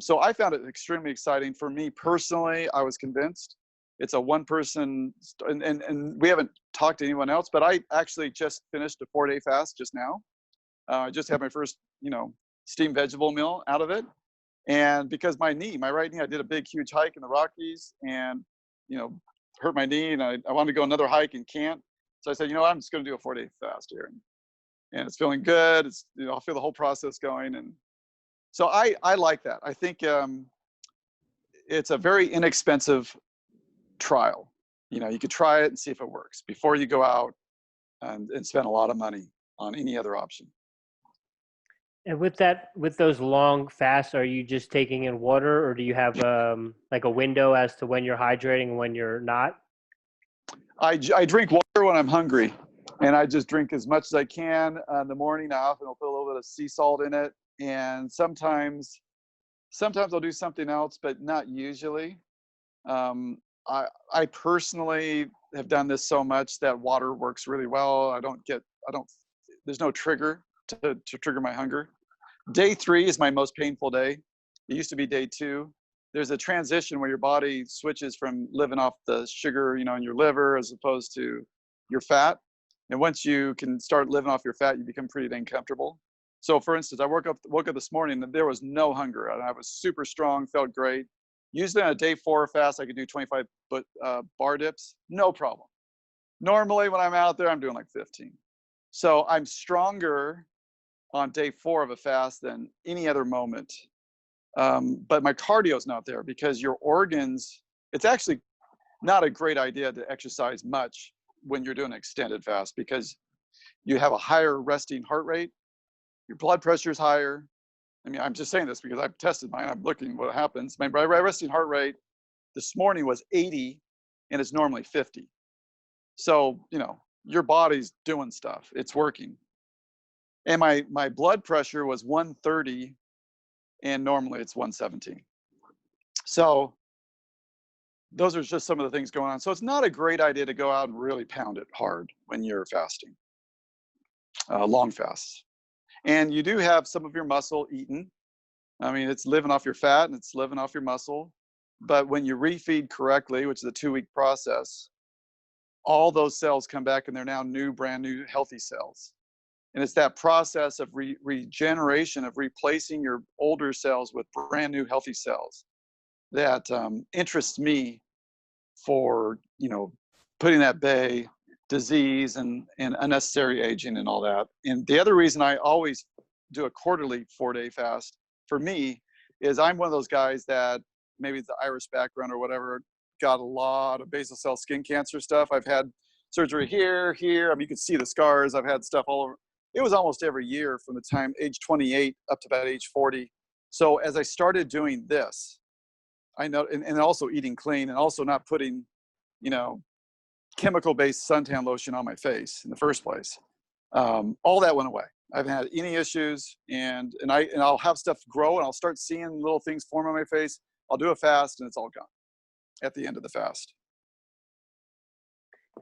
S4: So I found it extremely exciting. For me personally, I was convinced. It's a one-person, and we haven't talked to anyone else, but I actually just finished a 4-day fast just now. I just had my first, steamed vegetable meal out of it. And because my right knee, I did a big, huge hike in the Rockies and, hurt my knee, and I wanted to go another hike and can't. So I said, I'm just going to do a 4-day fast here. And it's feeling good. It's, I'll feel the whole process going. And so I like that. I think it's a very inexpensive trial. You could try it and see if it works before you go out and spend a lot of money on any other option.
S2: And with those long fasts, are you just taking in water, or do you have like a window as to when you're hydrating and when you're not?
S4: I drink water when I'm hungry, and I just drink as much as I can in the morning. I often will put a little bit of sea salt in it, and sometimes I'll do something else, but not usually. I personally have done this so much that water works really well. There's no trigger to trigger my hunger. Day 3 is my most painful day. It used to be day 2. There's a transition where your body switches from living off the sugar, in your liver as opposed to your fat. And once you can start living off your fat, you become pretty dang comfortable. So for instance, I woke up this morning and there was no hunger, and I was super strong, felt great. Usually on a day 4 fast, I could do 25 bar dips, no problem. Normally when I'm out there, I'm doing like 15. So I'm stronger on day 4 of a fast than any other moment. But my cardio is not there because your organs, it's actually not a great idea to exercise much when you're doing an extended fast because you have a higher resting heart rate. Your blood pressure is higher. I mean, I'm just saying this because I've tested mine. I'm looking what happens. My resting heart rate this morning was 80 and it's normally 50. So, your body's doing stuff. It's working. And my blood pressure was 130 and normally it's 117. So those are just some of the things going on. So it's not a great idea to go out and really pound it hard when you're fasting, long fasts. And you do have some of your muscle eaten. I mean, it's living off your fat and it's living off your muscle. But when you refeed correctly, which is a 2-week process, all those cells come back and they're now brand new, healthy cells. And it's that process of regeneration, of replacing your older cells with brand new, healthy cells that interests me for, putting at bay disease and unnecessary aging and all that. And the other reason I always do a quarterly 4-day fast for me is I'm one of those guys that maybe it's the Irish background or whatever, got a lot of basal cell skin cancer stuff. I've had surgery here. I mean, you can see the scars. I've had stuff all over. It was almost every year from the time age 28 up to about age 40. So as I started doing this, I know, and also eating clean and also not putting, chemical-based suntan lotion on my face in the first place. All that went away. I haven't had any issues, and I'll have stuff grow, and I'll start seeing little things form on my face. I'll do a fast, and it's all gone at the end of the fast.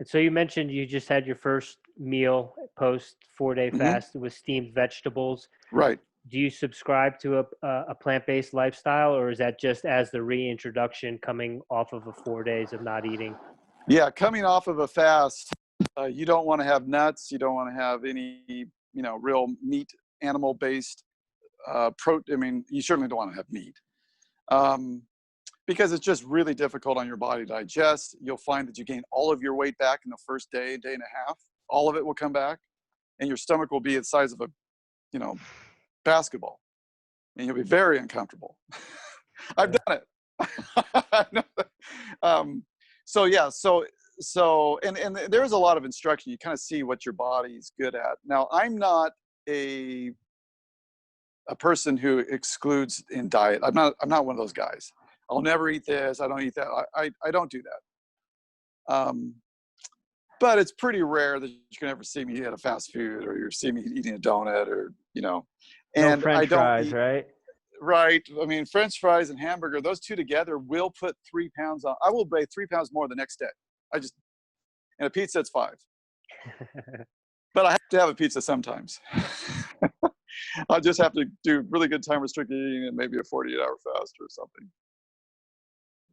S2: And so you mentioned you just had your first meal post 4-day fast with steamed vegetables.
S4: Right.
S2: Do you subscribe to a plant-based lifestyle, or is that just as the reintroduction coming off of 4 days of not eating?
S4: Yeah, coming off of a fast, you don't want to have nuts. You don't want to have any, real meat, animal-based protein. I mean, you certainly don't want to have meat because it's just really difficult on your body to digest. You'll find that you gain all of your weight back in the first day and a half. All of it will come back, and your stomach will be the size of a, basketball, and you'll be very uncomfortable. I've done it. So yeah, and there's a lot of instruction. You kind of see what your body's good at. Now, I'm not a person who excludes in diet. I'm not one of those guys. I'll never eat this. I don't eat that. I don't do that. But it's pretty rare that you can ever see me at a fast food or you see me eating a donut or, and
S2: no French
S4: I don't
S2: fries,
S4: eat,
S2: right?
S4: Right. I mean, French fries and hamburger, those two together will put 3 pounds on. I will weigh 3 pounds more the next day. And a pizza, it's 5. But I have to have a pizza sometimes. I'll just have to do really good time restricted eating and maybe a 48-hour fast or something.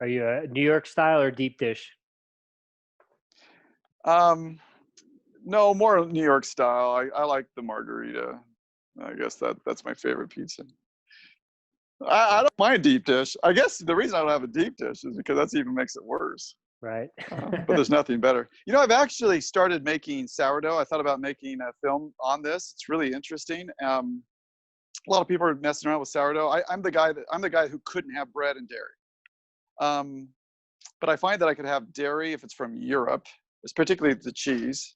S2: Are you a New York style or deep dish?
S4: No, more New York style. I like the margarita. I guess that's my favorite pizza. I don't mind deep dish. I guess the reason I don't have a deep dish is because that even makes it worse.
S2: Right.
S4: But there's nothing better. You know, I've actually started making sourdough. I thought about making a film on this. It's really interesting. A lot of people are messing around with sourdough. I'm the guy who couldn't have bread and dairy. But I find that I could have dairy if it's from Europe. It's particularly the cheese.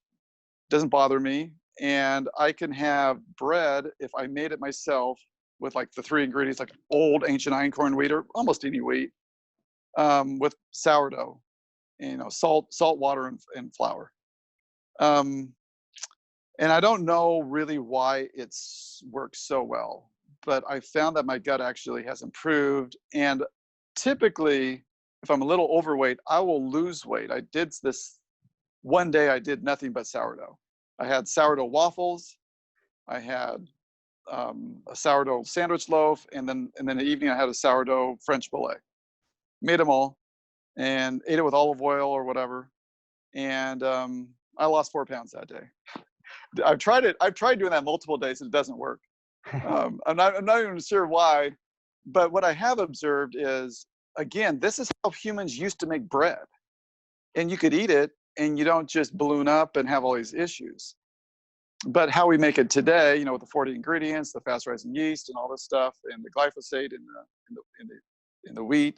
S4: Doesn't bother me. And I can have bread if I made it myself with like the 3 ingredients, like old ancient einkorn wheat or almost any wheat, with sourdough, you know, salt, water, and flour. And I don't know really why it's works so well, but I found that my gut actually has improved. And typically, if I'm a little overweight, I will lose weight. I did this one day. I did nothing but sourdough. I had sourdough waffles. I had a sourdough sandwich loaf, and then in the evening I had a sourdough French fillet. Made them all and ate it with olive oil or whatever. And I lost 4 pounds that day. I've tried it. I've tried doing that multiple days and it doesn't work. I'm not even sure why, but what I have observed is, again, this is how humans used to make bread, and you could eat it and you don't just balloon up and have all these issues. But how we make it today, you know, with the 40 ingredients, the fast rising yeast and all this stuff, and the glyphosate in the wheat,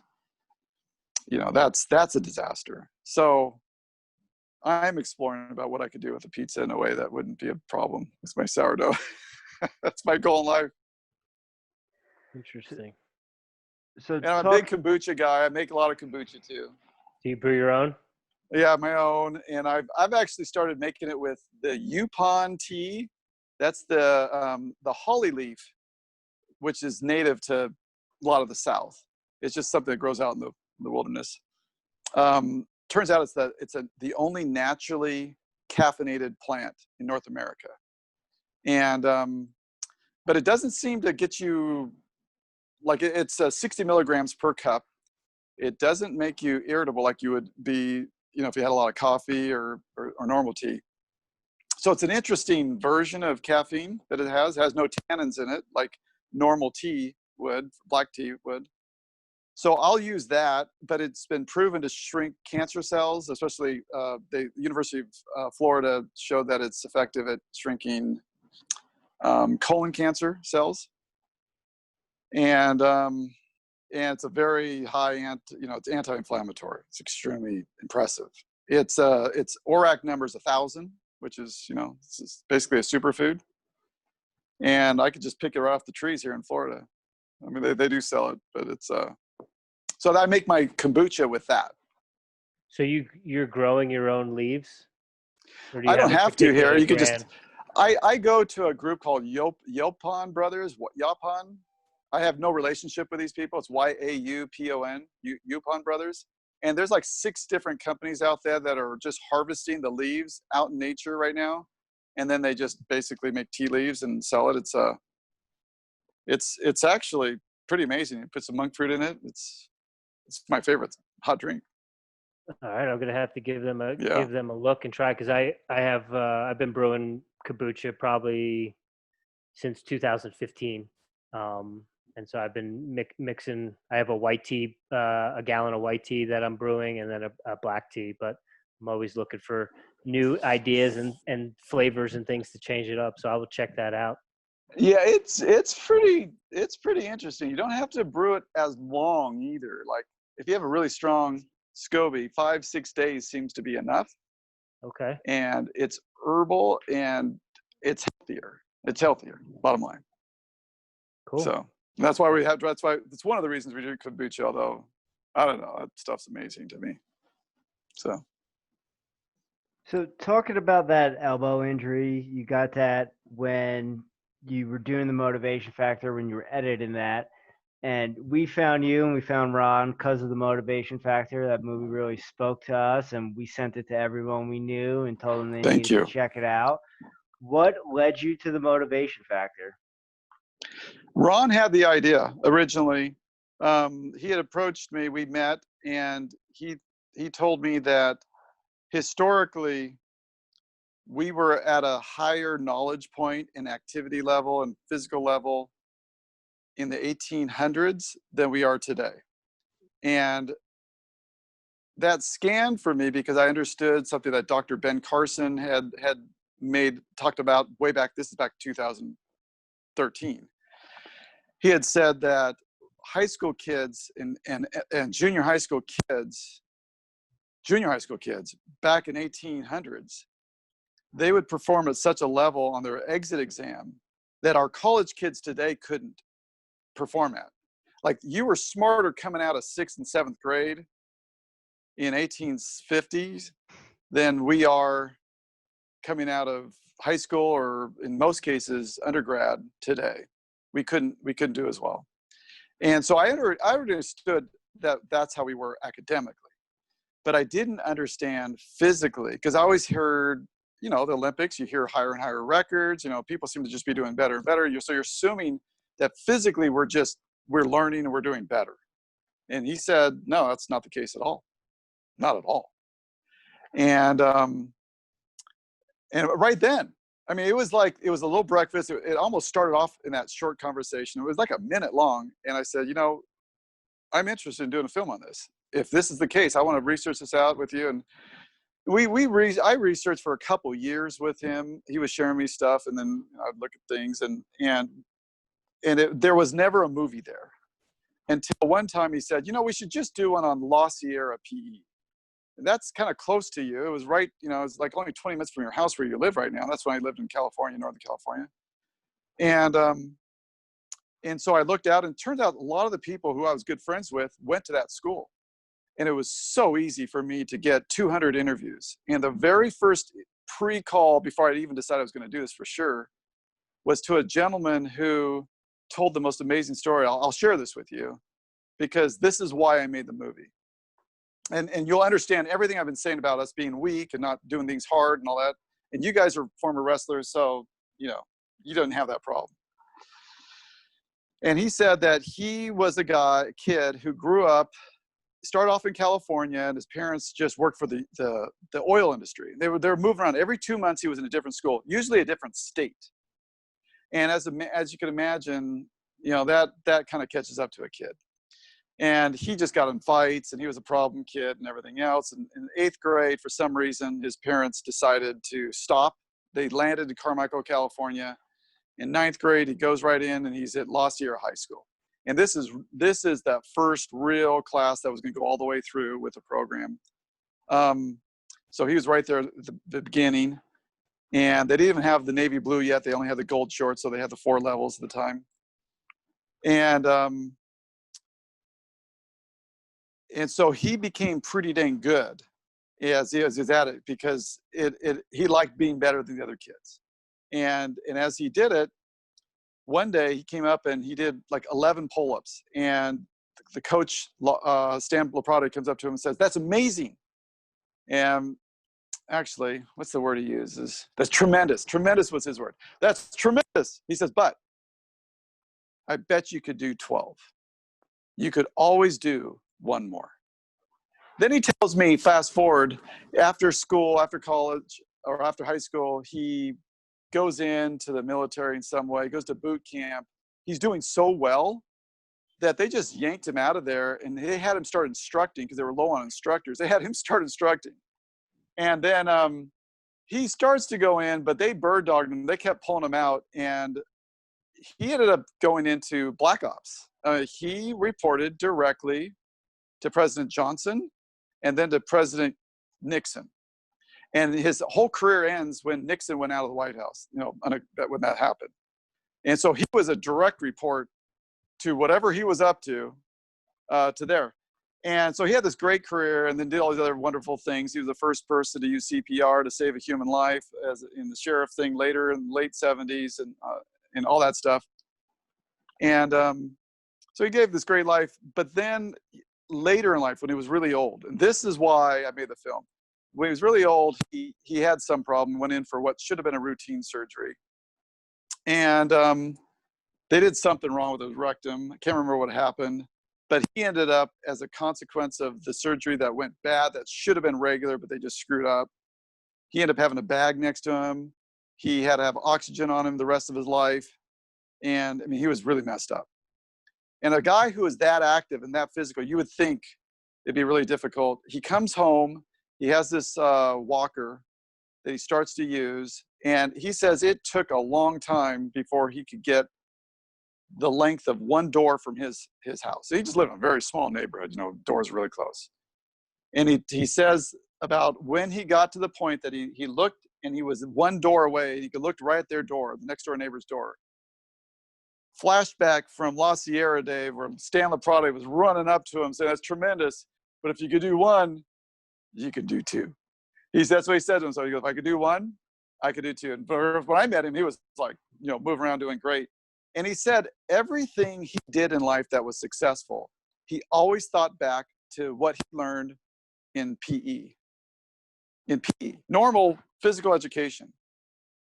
S4: you know, that's a disaster. So I'm exploring about what I could do with a pizza in a way that wouldn't be a problem with my sourdough. That's my goal in life.
S2: Interesting.
S3: So
S4: And I'm a big kombucha guy. I make a lot of kombucha too.
S2: Do you brew your own?
S4: Yeah, my own. And I've actually started making it with the Yupon tea. That's the holly leaf, which is native to a lot of the South. It's just something that grows out in the wilderness. Turns out it's the only naturally caffeinated plant in North America. And but it doesn't seem to get you, like, it's 60 milligrams per cup. It doesn't make you irritable like you would be, you know, if you had a lot of coffee or normal tea. So it's an interesting version of caffeine that it has no tannins in it like normal tea would, black tea would. So I'll use that, but it's been proven to shrink cancer cells, especially the University of Florida showed that it's effective at shrinking colon cancer cells. And it's a very high it's anti-inflammatory. It's extremely impressive. Its ORAC number is 1,000, which is, you know, it's basically a superfood. And I could just pick it right off the trees here in Florida. I mean, they do sell it, but it's so I make my kombucha with that.
S2: So you're growing your own leaves? Or do you
S4: I don't have to here. You could
S2: brand?
S4: just. I go to a group called Yaupon Brothers. Yaupon. I have no relationship with these people. It's Yaupon, Yaupon Brothers. And there's like 6 different companies out there that are just harvesting the leaves out in nature right now. And then they just basically make tea leaves and sell it. It's actually pretty amazing. You put some monk fruit in it. It's my favorite hot drink.
S2: All right, I'm gonna have to give them a look and try, because I've been brewing kombucha probably since 2015, and so I've been mixing. I have a white tea, a gallon of white tea that I'm brewing, and then a black tea. But I'm always looking for new ideas and flavors and things to change it up. So I will check that out.
S4: Yeah, it's pretty interesting. You don't have to brew it as long either. Like if you have a really strong SCOBY, 5-6 days seems to be enough.
S2: Okay.
S4: And it's herbal and it's healthier. It's healthier, bottom line.
S2: Cool.
S4: So that's why it's one of the reasons we do kombucha, although I don't know, that stuff's amazing to me.
S3: So talking about that elbow injury, you got that when you were doing the motivation factor, when you were editing that. And we found you and we found Ron because of the Motivation Factor. That movie really spoke to us, and we sent it to everyone we knew and told them they
S4: Thank
S3: needed to
S4: you.
S3: check it out. What led you to the Motivation Factor?
S4: Ron had the idea originally. He had approached me, we met, and he told me that historically we were at a higher knowledge point and activity level and physical level in the 1800s than we are today. And that scanned for me because I understood something that Dr. Ben Carson had talked about way back. This is back 2013. He had said that high school kids and junior high school kids back in 1800s, they would perform at such a level on their exit exam that our college kids today couldn't perform at. Like, you were smarter coming out of 6th and 7th grade in 1850s than we are coming out of high school, or in most cases undergrad today. We couldn't do as well. And so I understood that that's how we were academically, but I didn't understand physically, because I always heard, the Olympics, you hear higher and higher records, people seem to just be doing better and better. So you're assuming that physically we're learning and we're doing better. And he said, no, that's not the case at all. Not at all. And right then, I mean, it was a little breakfast. It almost started off in that short conversation. It was like a minute long. And I said, I'm interested in doing a film on this. If this is the case, I want to research this out with you. And I researched for a couple years with him. He was sharing me stuff, and then I'd look at things, and there was never a movie there until one time he said, we should just do one on La Sierra, PE. And that's kind of close to you. It was right, it's like only 20 minutes from your house where you live right now. That's when I lived in California, Northern California. And so I looked out, and it turned out a lot of the people who I was good friends with went to that school. And it was so easy for me to get 200 interviews. And the very first pre-call, before I even decided I was going to do this for sure, was to a gentleman who told the most amazing story. I'll share this with you, because this is why I made the movie. And you'll understand everything I've been saying about us being weak and not doing things hard and all that. And you guys are former wrestlers, so, you didn't have that problem. And he said that he was a kid who grew up, started off in California, and his parents just worked for the oil industry. They were moving around. Every 2 months he was in a different school, usually a different state. And as you can imagine, that kind of catches up to a kid. And he just got in fights, and he was a problem kid and everything else. And in 8th grade, for some reason, his parents decided to stop. They landed in Carmichael, California. In 9th grade, he goes right in, and he's at La Sierra High School. And this is that first real class that was going to go all the way through with the program. So he was right there at the beginning. And they didn't even have the navy blue yet. They only had the gold shorts, so they had the 4 levels at the time. And so he became pretty dang good as he was at it, because he liked being better than the other kids. And as he did it, one day he came up and he did like 11 pull-ups, and the coach, Stan Laprada, comes up to him and says, "That's amazing." And actually, what's the word he uses? That's tremendous. Tremendous was his word. That's tremendous. He says, "But I bet you could do 12. You could always do one more." Then he tells me, fast forward, after school, after college, or after high school, he goes into the military in some way, goes to boot camp. He's doing so well that they just yanked him out of there, and they had him start instructing because they were low on instructors. They had him start instructing. And then he starts to go in, but they bird dogged him. They kept pulling him out, and he ended up going into Black Ops. He reported directly to President Johnson and then to President Nixon. And his whole career ends when Nixon went out of the White House, when that happened. And so he was a direct report to whatever he was up to there. And so he had this great career, and then did all these other wonderful things. He was the first person to use CPR to save a human life, as in the sheriff thing later in the late 70s, and all that stuff. And So he gave this great life, but then later in life, when he was really old, and this is why I made the film. When he was really old, he had some problem, went in for what should have been a routine surgery. And they did something wrong with his rectum. I can't remember what happened, but he ended up, as a consequence of the surgery that went bad, that should have been regular, but they just screwed up. He ended up having a bag next to him. He had to have oxygen on him the rest of his life. And I mean, he was really messed up. And a guy who is that active and that physical, you would think it'd be really difficult. He comes home, he has this walker that he starts to use. And he says it took a long time before he could get the length of one door from his house. He just lived in a very small neighborhood, you know, doors really close. And he says about when he got to the point that he looked and he was one door away, he could look right at their door, the next door neighbor's door. Flashback from La Sierra, Dave, where Stan LaPrade was running up to him saying, that's tremendous, but if you could do one, you could do two. That's what he said to him. So he goes, if I could do one, I could do two. And when I met him, he was like, you know, moving around doing great. And he said everything he did in life that was successful, he always thought back to what he learned in PE, normal physical education.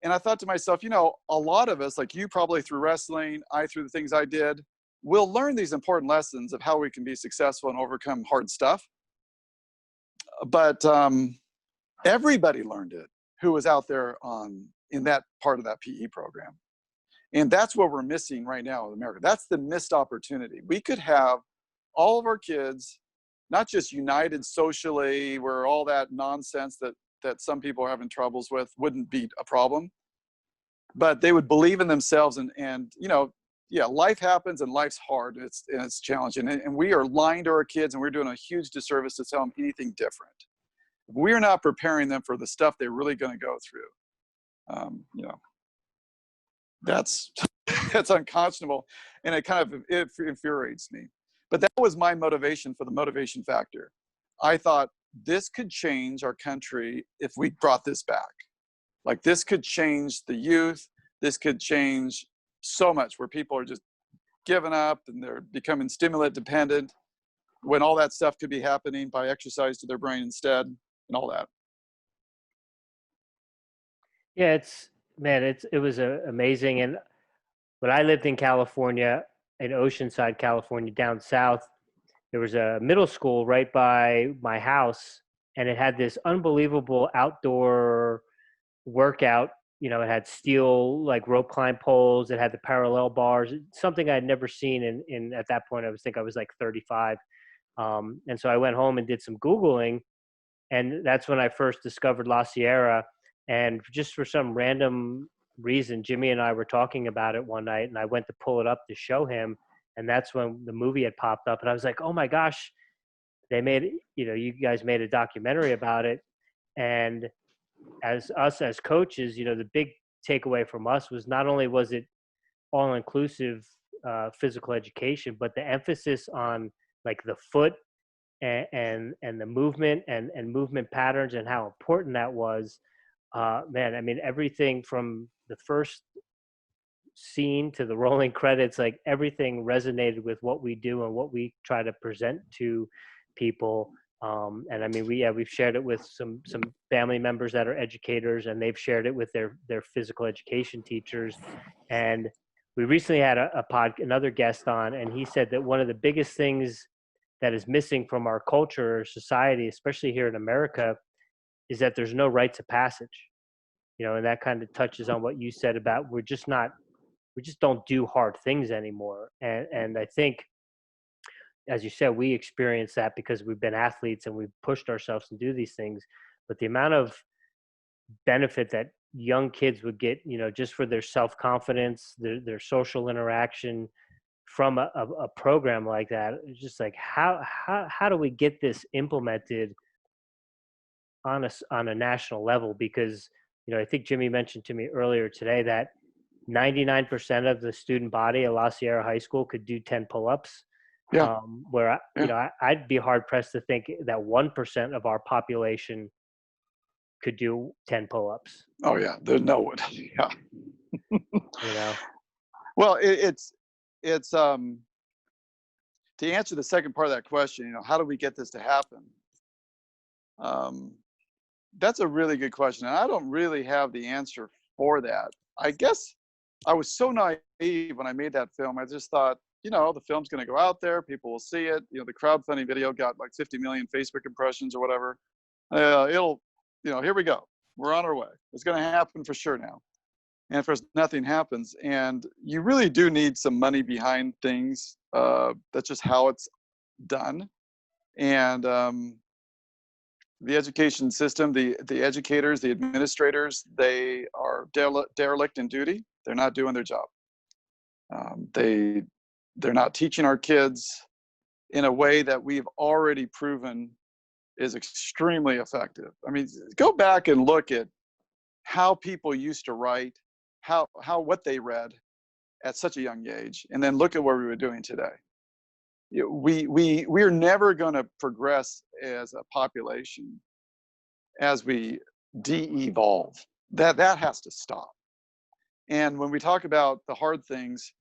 S4: And I thought to myself, you know, a lot of us, like you probably through wrestling, I through the things I did, we'll learn these important lessons of how we can be successful and overcome hard stuff. But everybody learned it who was out there in that part of that PE program. And that's what we're missing right now in America. That's the missed opportunity. We could have all of our kids, not just united socially, where all that nonsense that some people are having troubles with wouldn't be a problem, but they would believe in themselves and you know, yeah, life happens and life's hard and it's challenging. And we are lying to our kids and we're doing a huge disservice to tell them anything different. We're not preparing them for the stuff they're really going to go through. You know, that's unconscionable, and it kind of infuriates me. But that was my motivation for the motivation factor. I thought this could change our country if we brought this back. Like this could change the youth. This could change so much where people are just giving up and they're becoming stimulant dependent when all that stuff could be happening by exercise to their brain instead and all that.
S2: Yeah, it was amazing. And when I lived in California, in Oceanside, California, down south, there was a middle school right by my house, and it had this unbelievable outdoor workout. You know, it had steel like rope climb poles. It had the parallel bars, something I'd never seen in at that point. I was like 35. And so I went home and did some Googling, and that's when I first discovered La Sierra. And just for some random reason, Jimmy and I were talking about it one night, and I went to pull it up to show him. And that's when the movie had popped up, and I was like, oh my gosh, you guys made a documentary about it. And as coaches, you know, the big takeaway from us was not only was it all inclusive physical education, but the emphasis on like the foot and the movement and movement patterns and how important that was. Man, I mean, everything from the first scene to the rolling credits, like everything resonated with what we do and what we try to present to people. And I mean, we've shared it with some family members that are educators, and they've shared it with their physical education teachers. And we recently had another guest on, and he said that one of the biggest things that is missing from our culture or society, especially here in America, is that there's no rites of passage. You know, and that kind of touches on what you said about we just don't do hard things anymore. And I think, as you said, we experience that because we've been athletes and we've pushed ourselves to do these things. But the amount of benefit that young kids would get, you know, just for their self-confidence, their social interaction from a program like that, it's just like, how do we get this implemented on a national level? Because, you know, I think Jimmy mentioned to me earlier today that 99% of the student body at La Sierra High School could do 10 pull-ups.
S4: Yeah.
S2: You know, I'd be hard pressed to think that 1% of our population could do 10 pull-ups.
S4: Oh yeah, there's no one. Yeah.
S2: You know.
S4: Well, to answer the second part of that question, you know, how do we get this to happen? That's a really good question, and I don't really have the answer for that. I guess I was so naive when I made that film. I just thought, you know, the film's going to go out there, people will see it. You know, the crowdfunding video got like 50 million Facebook impressions or whatever. It'll, you know, here we go. We're on our way. It's going to happen for sure now. And of course, nothing happens. And you really do need some money behind things. That's just how it's done. And the education system, the educators, the administrators, they are derelict in duty. They're not doing their job. They're not teaching our kids in a way that we've already proven is extremely effective. I mean, go back and look at how people used to write, what they read at such a young age, and then look at what we were doing today. We're never going to progress as a population as we de-evolve. That has to stop. And when we talk about the hard things,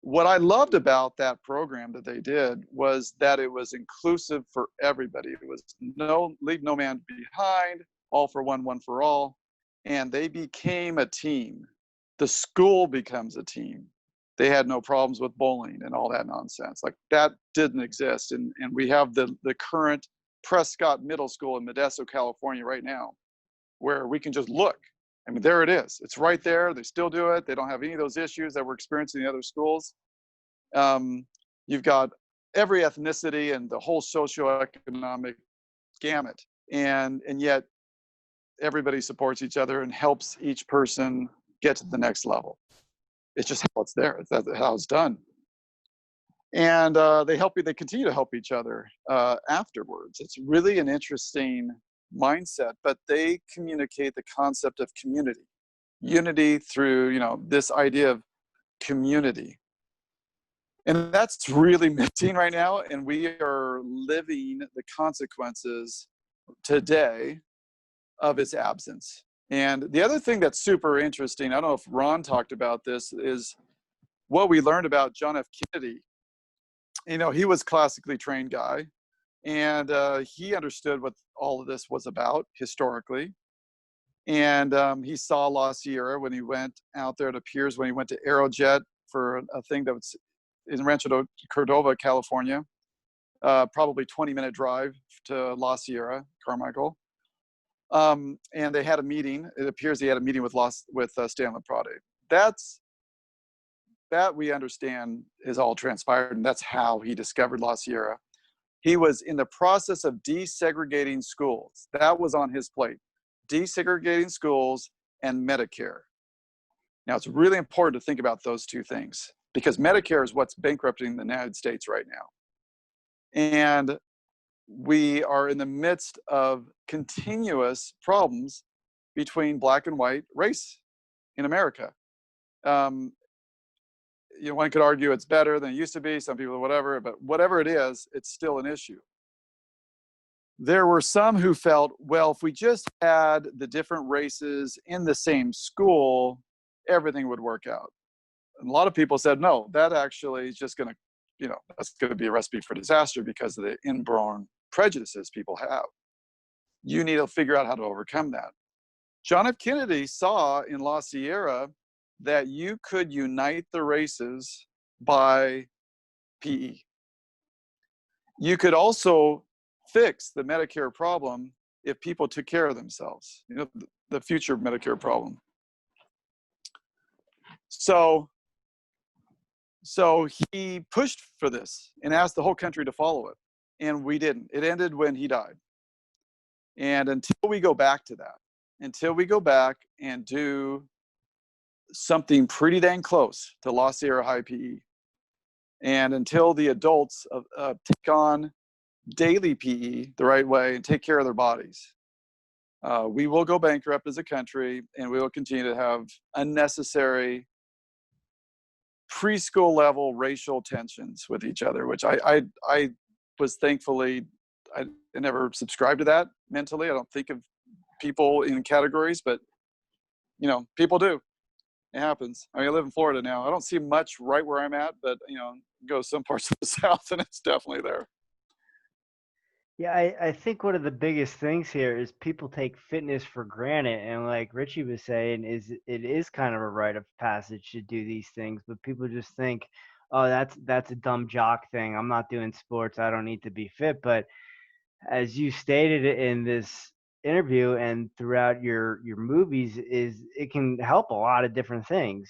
S4: what I loved about that program that they did was that it was inclusive for everybody. It was leave no man behind, all for one, one for all. And they became a team. The school becomes a team. They had no problems with bullying and all that nonsense. Like, that didn't exist. And we have the current Prescott Middle School in Modesto, California right now, where we can just look. I mean, there it is. It's right there. They still do it. They don't have any of those issues that we're experiencing in other schools. You've got every ethnicity and the whole socioeconomic gamut. And yet everybody supports each other and helps each person get to the next level. It's just how it's there. That's how it's done. And they continue to help each other afterwards. It's really an interesting mindset, but they communicate the concept of community, unity through, you know, this idea of community. And that's really missing right now. And we are living the consequences today of its absence. And the other thing that's super interesting, I don't know if Ron talked about this, is what we learned about John F. Kennedy. You know, he was a classically trained guy, and he understood what all of this was about historically. And he saw La Sierra when he went out there. It appears when he went to Aerojet for a thing that was in Rancho Cordova, California, probably 20-minute drive to La Sierra, Carmichael. And they had a meeting. It appears he had a meeting with Stanley Prade. That we understand is all transpired, and that's how he discovered La Sierra. He was in the process of desegregating schools. That was on his plate. Desegregating schools and Medicare. Now, it's really important to think about those two things, because Medicare is what's bankrupting the United States right now. And we are in the midst of continuous problems between black and white race in America. You know, one could argue it's better than it used to be, some people, whatever, but whatever it is, it's still an issue. There were some who felt, well, if we just had the different races in the same school, everything would work out. And a lot of people said, no, that actually is just going to, you know, that's going to be a recipe for disaster because of the inborn prejudices people have. You need to figure out how to overcome that. John F. Kennedy saw in La Sierra that you could unite the races by PE. You could also fix the Medicare problem if people took care of themselves, you know, the future Medicare problem. So he pushed for this and asked the whole country to follow it. And we didn't. It ended when he died. And until we go back to that, until we go back and do something pretty dang close to La Sierra High PE, and until the adults take on daily PE the right way and take care of their bodies, we will go bankrupt as a country, and we will continue to have unnecessary preschool level racial tensions with each other, which I was thankfully, I never subscribed to that mentally. I don't think of people in categories, but you know, people do. It happens. I mean, I live in Florida now. I don't see much right where I'm at, but you know, go some parts of the South, and it's definitely there.
S3: Yeah, I think one of the biggest things here is people take fitness for granted, and like Richie was saying, it is kind of a rite of passage to do these things, but people just think, oh, that's a dumb jock thing. I'm not doing sports. I don't need to be fit. But as you stated in this interview and throughout your movies, is it can help a lot of different things,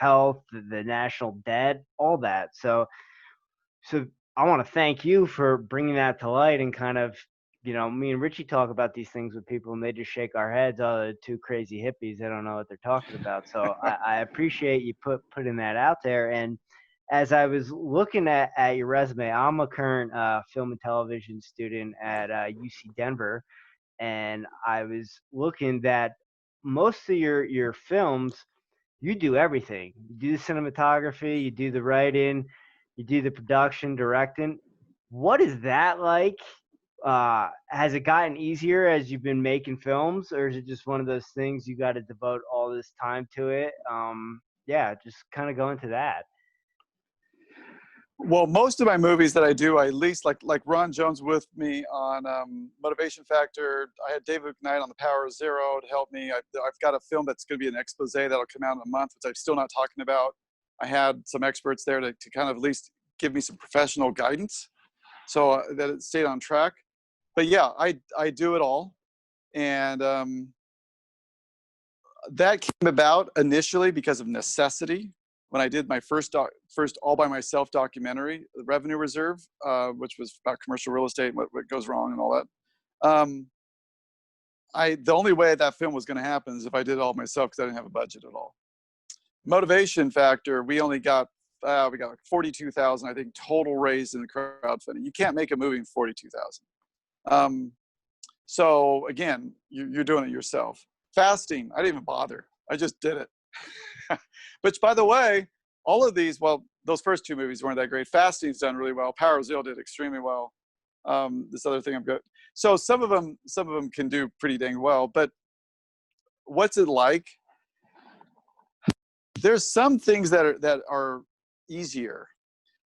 S3: health, the national debt, all that. So I want to thank you for bringing that to light and kind of, me and Richie talk about these things with people and they just shake our heads. Oh, they're two crazy hippies. They don't know what they're talking about. So I appreciate you putting that out there. And as I was looking at your resume, I'm a current film and television student at UC Denver. And I was looking that most of your films, you do everything. You do the cinematography, you do the writing, you do the production, directing. What is that like? Has it gotten easier as you've been making films, or is it just one of those things you got to devote all this time to it? Yeah, just kind of go into that.
S4: Well, most of my movies that I do, I at least like Ron Jones with me on Motivation Factor. I had David McKnight on The Power of Zero to help me. I've got a film that's going to be an expose that'll come out in a month, which I'm still not talking about. I had some experts there to kind of at least give me some professional guidance so that it stayed on track. But yeah, I do it all. And that came about initially because of necessity. When I did my first all by myself documentary, The Revenue Reserve, which was about commercial real estate and what goes wrong and all that. The only way that film was going to happen is if I did it all myself, because I didn't have a budget at all. Motivation Factor, we only got like 42,000, I think, total raised in the crowdfunding. You can't make a movie in 42,000. So again, you're doing it yourself. Fasting, I didn't even bother. I just did it. Which, by the way, all of these, well, those first two movies weren't that great. Fasting's done really well. Power of Zero did extremely well. This other thing I'm good. So some of them can do pretty dang well. But what's it like? There's some things that are easier.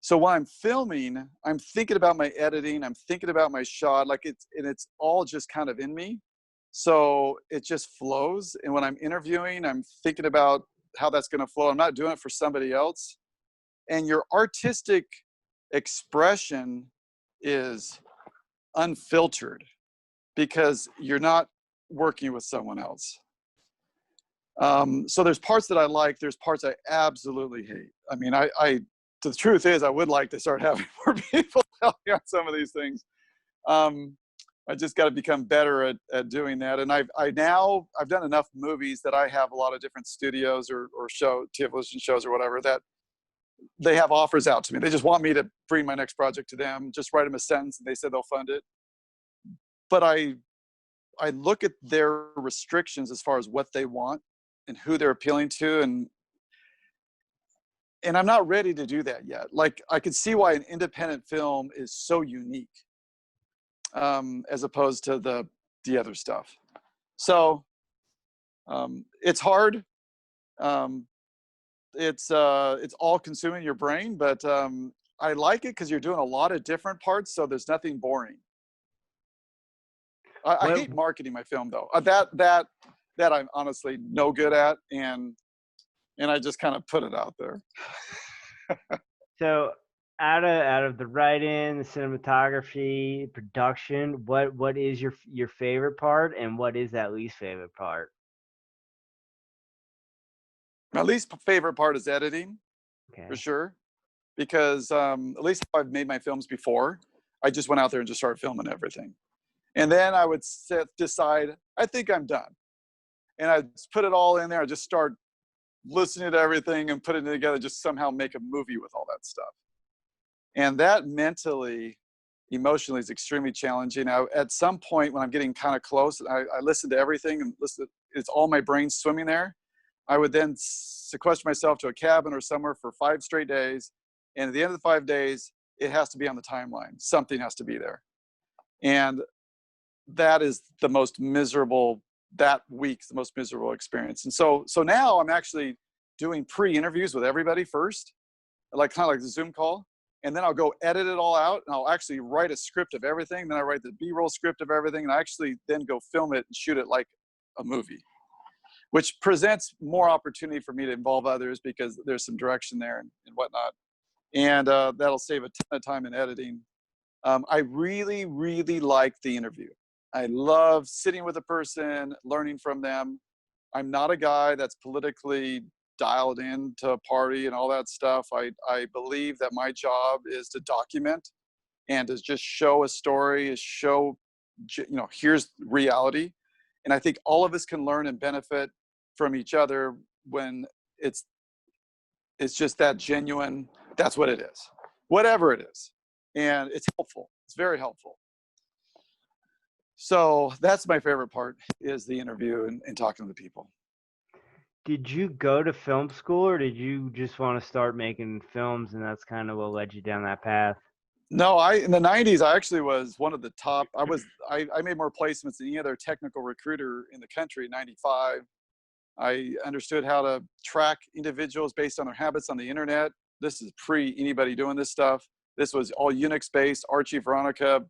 S4: So while I'm filming, I'm thinking about my editing. I'm thinking about my shot. It's all just kind of in me. So it just flows. And when I'm interviewing, I'm thinking about how that's going to flow. I'm not doing it for somebody else. And your artistic expression is unfiltered because you're not working with someone else. So there's parts that I like. There's parts I absolutely hate. I mean, the truth is, I would like to start having more people help me on some of these things. I just got to become better at doing that. And I've done enough movies that I have a lot of different studios or television shows or whatever that they have offers out to me. They just want me to bring my next project to them, just write them a sentence and they said they'll fund it. But I look at their restrictions as far as what they want and who they're appealing to. And I'm not ready to do that yet. Like, I could see why an independent film is so unique. As opposed to the other stuff. So it's hard. It's all consuming your brain, but I like it because you're doing a lot of different parts, so there's nothing boring. I hate marketing my film though. That I'm honestly no good at, and I just kind of put it out there.
S3: So out of the writing, the cinematography, production, what is your favorite part, and what is that least favorite part?
S4: My least favorite part is editing,
S3: Okay.
S4: for sure, because at least how I've made my films before, I just went out there and just started filming everything, and then I would decide I think I'm done, and I'd put it all in there. I just start listening to everything and putting it together, just somehow make a movie with all that stuff. And that mentally, emotionally is extremely challenging. At some point when I'm getting kind of close, I listen to everything and it's all my brain swimming there. I would then sequester myself to a cabin or somewhere for 5 straight days. And at the end of the 5 days, it has to be on the timeline. Something has to be there. And that is the most miserable, that week's the most miserable experience. And so now I'm actually doing pre-interviews with everybody first. like kind of like the Zoom call. And then I'll go edit it all out, and I'll actually write a script of everything. Then I write the B-roll script of everything, and I actually then go film it and shoot it like a movie, which presents more opportunity for me to involve others because there's some direction there and whatnot. And that'll save a ton of time in editing. I really, really like the interview. I love sitting with a person, learning from them. I'm not a guy that's politically dialed into a party and all that stuff. I believe that my job is to document and to just show a story, show, here's reality. And I think all of us can learn and benefit from each other when it's just that genuine. That's what it is, whatever it is. And it's helpful. It's very helpful. So that's my favorite part, is the interview and talking to the people.
S3: Did you go to film school, or did you just want to start making films and that's kind of what led you down that path?
S4: No, in the 90s, I actually was one of the top. I made more placements than any other technical recruiter in the country in 95. I understood how to track individuals based on their habits on the internet. This is pre anybody doing this stuff. This was all Unix-based, Archie, Veronica,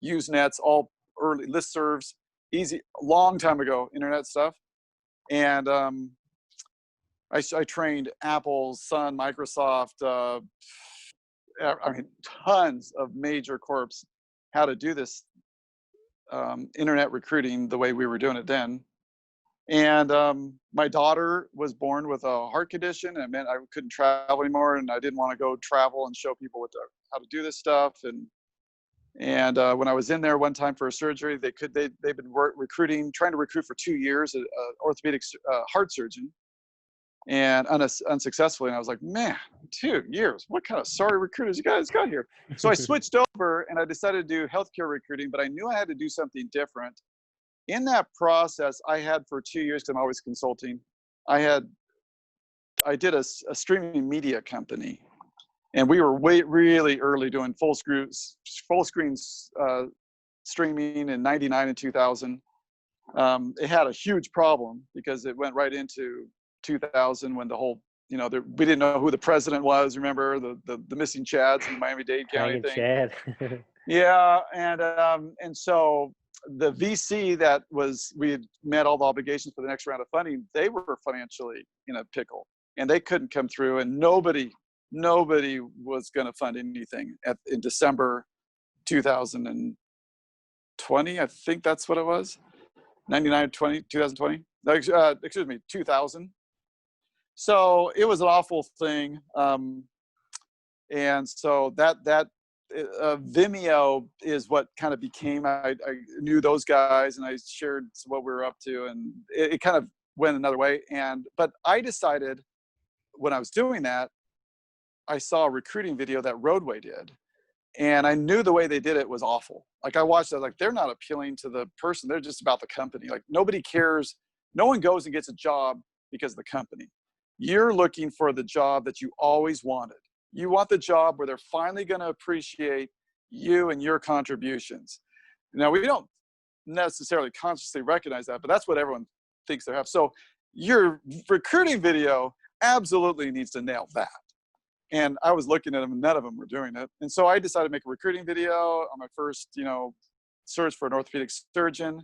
S4: Usenets, all early listservs, easy, long time ago, internet stuff. And I trained Apple, Sun, Microsoft, tons of major corps how to do this internet recruiting the way we were doing it then. And my daughter was born with a heart condition, and it meant I couldn't travel anymore, and I didn't want to go travel and show people how to do this stuff. And when I was in there one time for a surgery, they've been trying to recruit for 2 years, an orthopedic heart surgeon, and unsuccessfully. And I was like, man, 2 years, what kind of sorry recruiters you guys got here? So I switched over and I decided to do healthcare recruiting, but I knew I had to do something different. In that process, I had for 2 years, because I'm always consulting, I did a streaming media company, and we were really early doing full screen streaming in 99 and 2000. It had a huge problem because it went right into 2000 when the whole, we didn't know who the president was. Remember the missing Chads in the Miami-Dade County thing?
S2: Chad.
S4: Yeah, and so the VC we had met all the obligations for the next round of funding, they were financially in a pickle, and they couldn't come through, and nobody was going to fund anything in December 2020. I think that's what it was. 2020. No, excuse me, 2000. So it was an awful thing. And so that Vimeo is what kind of became, I knew those guys and I shared what we were up to, and it kind of went another way. But I decided when I was doing that, I saw a recruiting video that Roadway did, and I knew the way they did it was awful. Like I watched it, like they're not appealing to the person. They're just about the company. Like nobody cares. No one goes and gets a job because of the company. You're looking for the job that you always wanted. You want the job where they're finally going to appreciate you and your contributions. Now, we don't necessarily consciously recognize that, but that's what everyone thinks they have. So your recruiting video absolutely needs to nail that. And I was looking at them and none of them were doing it. And so I decided to make a recruiting video on my first, search for an orthopedic surgeon.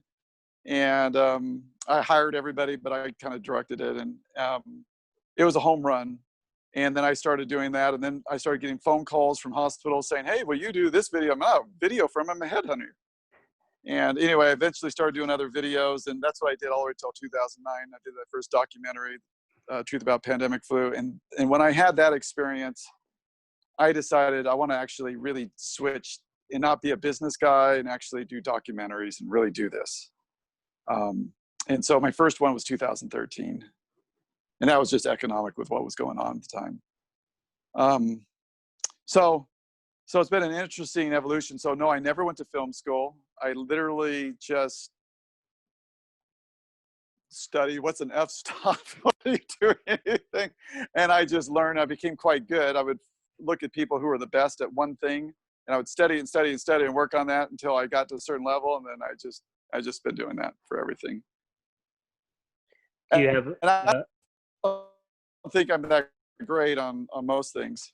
S4: And I hired everybody, but I kind of directed it. And it was a home run. And then I started doing that. And then I started getting phone calls from hospitals saying, hey, will you do this video? I'm not a video from, I'm a headhunter. And anyway, I eventually started doing other videos. And that's what I did all the way until 2009. I did that first documentary, Truth About Pandemic Flu. And when I had that experience, I decided I want to actually really switch and not be a business guy and actually do documentaries and really do this. And so my first one was 2013. And that was just economic with what was going on at the time. So it's been an interesting evolution. So no, I never went to film school. I literally just studied what's an f-stop, what do you do anything? And I just learned, I became quite good. I would look at people who were the best at one thing, and I would study and study and study and work on that until I got to a certain level. And then I just been doing that for everything.
S2: Do you have,
S4: and I don't think I'm that great on most things.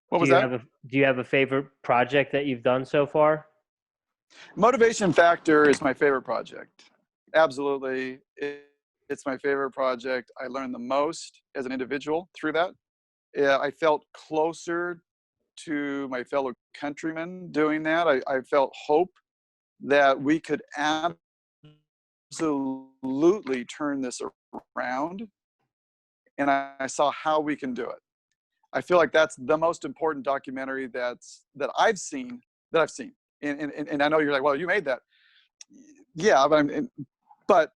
S4: What
S2: Do
S4: was
S2: you
S4: that?
S2: do you have a favorite project that you've done so far?
S4: Motivation Factor is my favorite project. Absolutely. It's my favorite project. I learned the most as an individual through that. Yeah, I felt closer to my fellow countrymen doing that. I felt hope that we could absolutely turn this around, and I saw how we can do it. I feel like that's the most important documentary that I've seen. And I know you're like, well, you made that. Yeah, but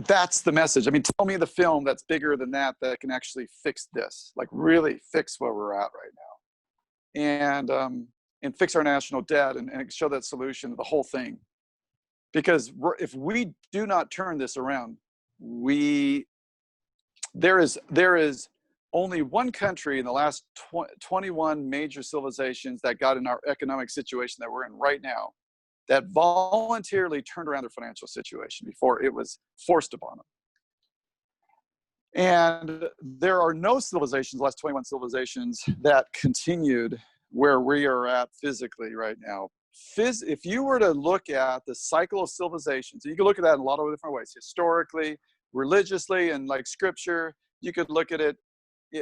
S4: that's the message. I mean, tell me the film that's bigger than that can actually fix this, like really fix where we're at right now, and fix our national debt and show that solution to the whole thing. Because if we do not turn this around, there is only one country in the last 21 major civilizations that got in our economic situation that we're in right now that voluntarily turned around their financial situation before it was forced upon them. And there are no civilizations, the last 21 civilizations, that continued where we are at physically right now. If you were to look at the cycle of civilizations, you can look at that in a lot of different ways, historically, religiously, and like scripture, you could look at it.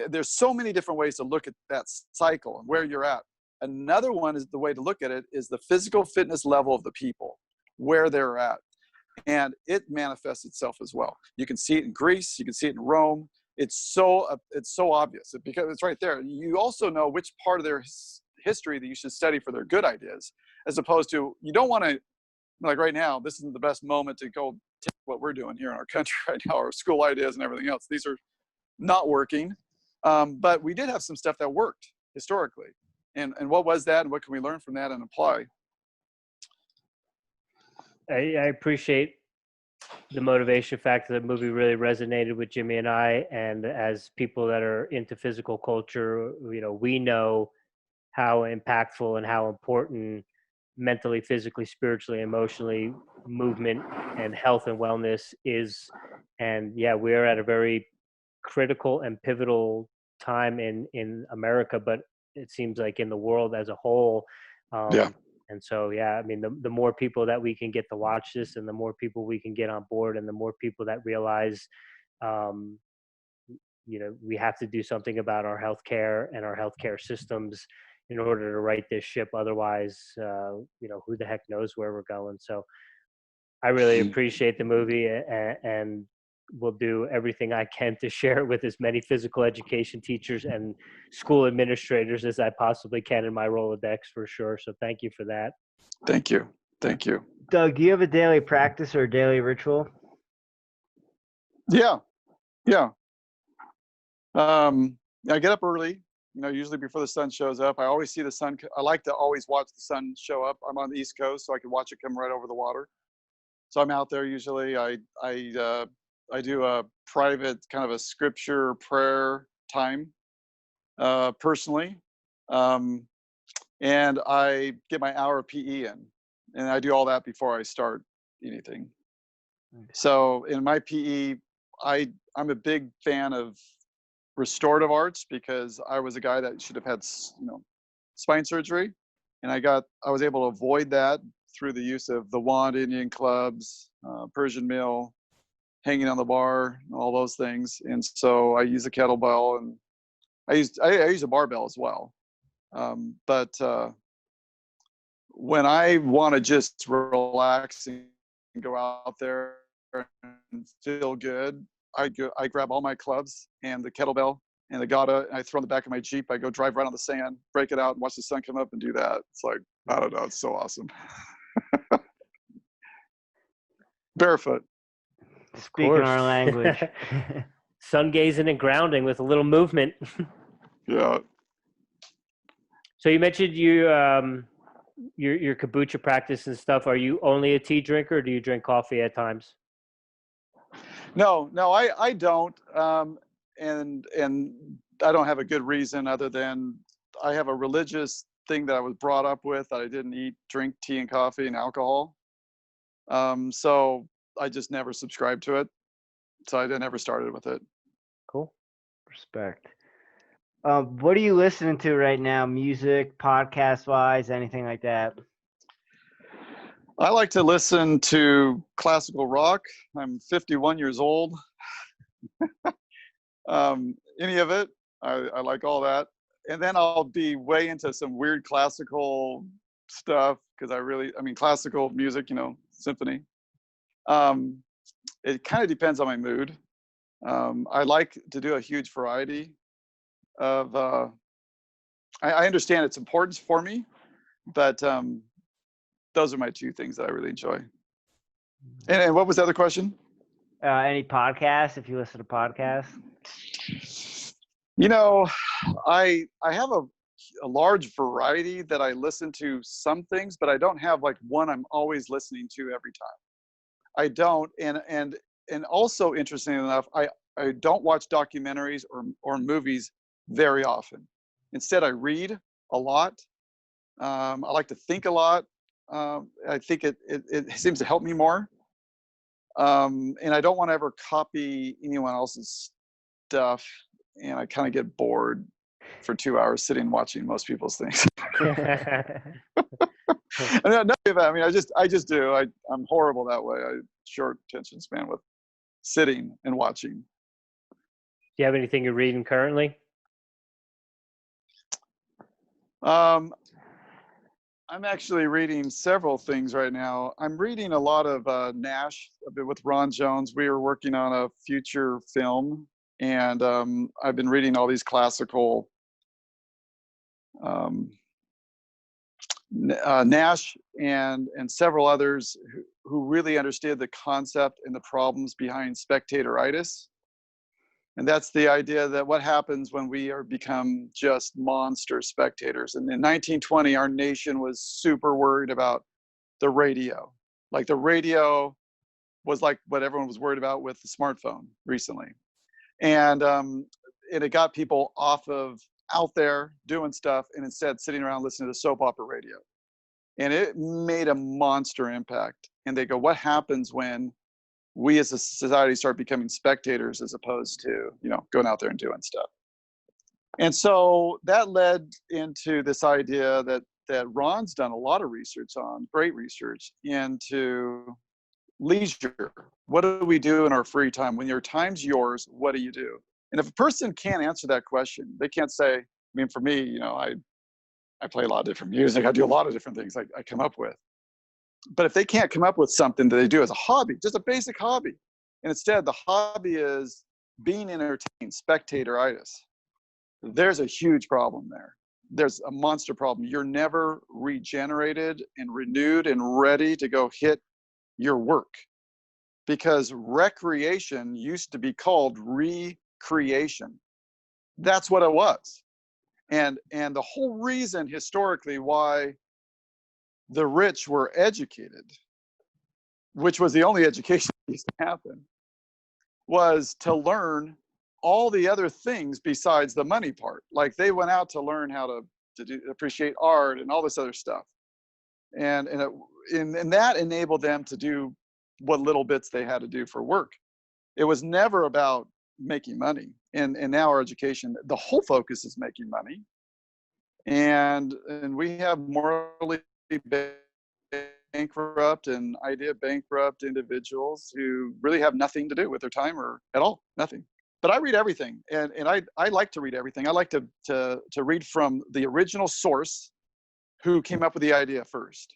S4: There's so many different ways to look at that cycle and where you're at. Another one is the way to look at it is the physical fitness level of the people, where they're at. And it manifests itself as well. You can see it in Greece, you can see it in Rome. It's so obvious because it's right there. You also know which part of their history that you should study for their good ideas, as opposed to, you don't want to, like right now, this isn't the best moment to go take what we're doing here in our country right now, our school ideas and everything else. These are not working. But we did have some stuff that worked historically. And what was that, and what can we learn from that and apply?
S2: I appreciate the Motivation Factor. The movie really resonated with Jimmy and I. And as people that are into physical culture, we know how impactful and how important mentally, physically, spiritually, emotionally, movement and health and wellness is. And yeah, we're at a very critical and pivotal time in America, but it seems like in the world as a whole.
S4: Yeah.
S2: And so, yeah, I mean, the more people that we can get to watch this, and the more people we can get on board, and the more people that realize, we have to do something about our healthcare and our healthcare systems in order to right this ship. Otherwise, who the heck knows where we're going. So I really appreciate the movie, and will do everything I can to share it with as many physical education teachers and school administrators as I possibly can in my Rolodex, for sure. So thank you for that.
S4: Thank you. Thank you.
S3: Doug, do you have a daily practice or a daily ritual?
S4: Yeah. I get up early, usually before the sun shows up. I always see the sun. I like to always watch the sun show up. I'm on the East Coast, so I can watch it come right over the water. So I'm out there usually. I do a private kind of a scripture prayer time personally. And I get my hour of PE in, and I do all that before I start anything. So in my PE, I'm a big fan of restorative arts, because I was a guy that should have had, spine surgery, and I was able to avoid that through the use of the wand, Indian clubs, Persian mill, hanging on the bar, all those things. And so I use a kettlebell, and I use a barbell as well. But when I want to just relax and go out there and feel good, I grab all my clubs and the kettlebell and the gata, and I throw in the back of my Jeep. I go drive right on the sand, break it out, and watch the sun come up and do that. It's like, I don't know, it's so awesome. Barefoot.
S3: Speaking our language.
S2: Sun gazing and grounding with a little movement.
S4: Yeah.
S2: So you mentioned your kombucha practice and stuff. Are you only a tea drinker, or do you drink coffee at times?
S4: No, I don't. And I don't have a good reason other than I have a religious thing that I was brought up with, that I didn't drink tea and coffee and alcohol. So I just never subscribed to it. So I never started with it.
S2: Cool.
S3: Respect. What are you listening to right now? Music, podcast wise, anything like that?
S4: I like to listen to classical rock. I'm 51 years old. Any of it, I like all that. And then I'll be way into some weird classical stuff because I mean, classical music, symphony. Um, it kind of depends on my mood. I like to do a huge variety of, I understand its importance for me, but those are my two things that I really enjoy. And what was the other question?
S3: Any podcasts, if you listen to podcasts?
S4: I have a large variety that I listen to some things, but I don't have like one I'm always listening to every time. I don't. And also, interestingly enough, I don't watch documentaries or movies very often. Instead, I read a lot. I like to think a lot. I think it seems to help me more. And I don't want to ever copy anyone else's stuff. And I kind of get bored for 2 hours sitting watching most people's things. I mean, I just do. I'm horrible that way. I short attention span with sitting and watching.
S2: Do you have anything you're reading currently?
S4: I'm actually reading several things right now. I'm reading a lot of Nash, a bit with Ron Jones. We are working on a future film, and I've been reading all these classical Nash and several others who really understood the concept and the problems behind spectatoritis. And that's the idea that what happens when we become just monster spectators. And in 1920, our nation was super worried about the radio. Like the radio was like what everyone was worried about with the smartphone recently. And it got people off of out there doing stuff and instead sitting around listening to soap opera radio. And it made a monster impact. And they go, what happens when we as a society start becoming spectators as opposed to, going out there and doing stuff? And so that led into this idea that Ron's done a lot of research on, great research, into leisure. What do we do in our free time? When your time's yours, what do you do? And if a person can't answer that question, they can't say, I mean, for me, I play a lot of different music. I do a lot of different things I come up with. But if they can't come up with something that they do as a hobby, just a basic hobby, and instead the hobby is being entertained, spectatoritis, there's a huge problem there. There's a monster problem. You're never regenerated and renewed and ready to go hit your work, because recreation used to be called recreation. That's what it was. And the whole reason historically why the rich were educated, which was the only education that used to happen, was to learn all the other things besides the money part. Like they went out to learn how to appreciate art and all this other stuff. And that enabled them to do what little bits they had to do for work. It was never about making money. And now our education, the whole focus is making money. And we have morally bankrupt and idea bankrupt individuals who really have nothing to do with their time or at all, nothing. But I read everything, and I like to read everything. I like to read from the original source who came up with the idea first.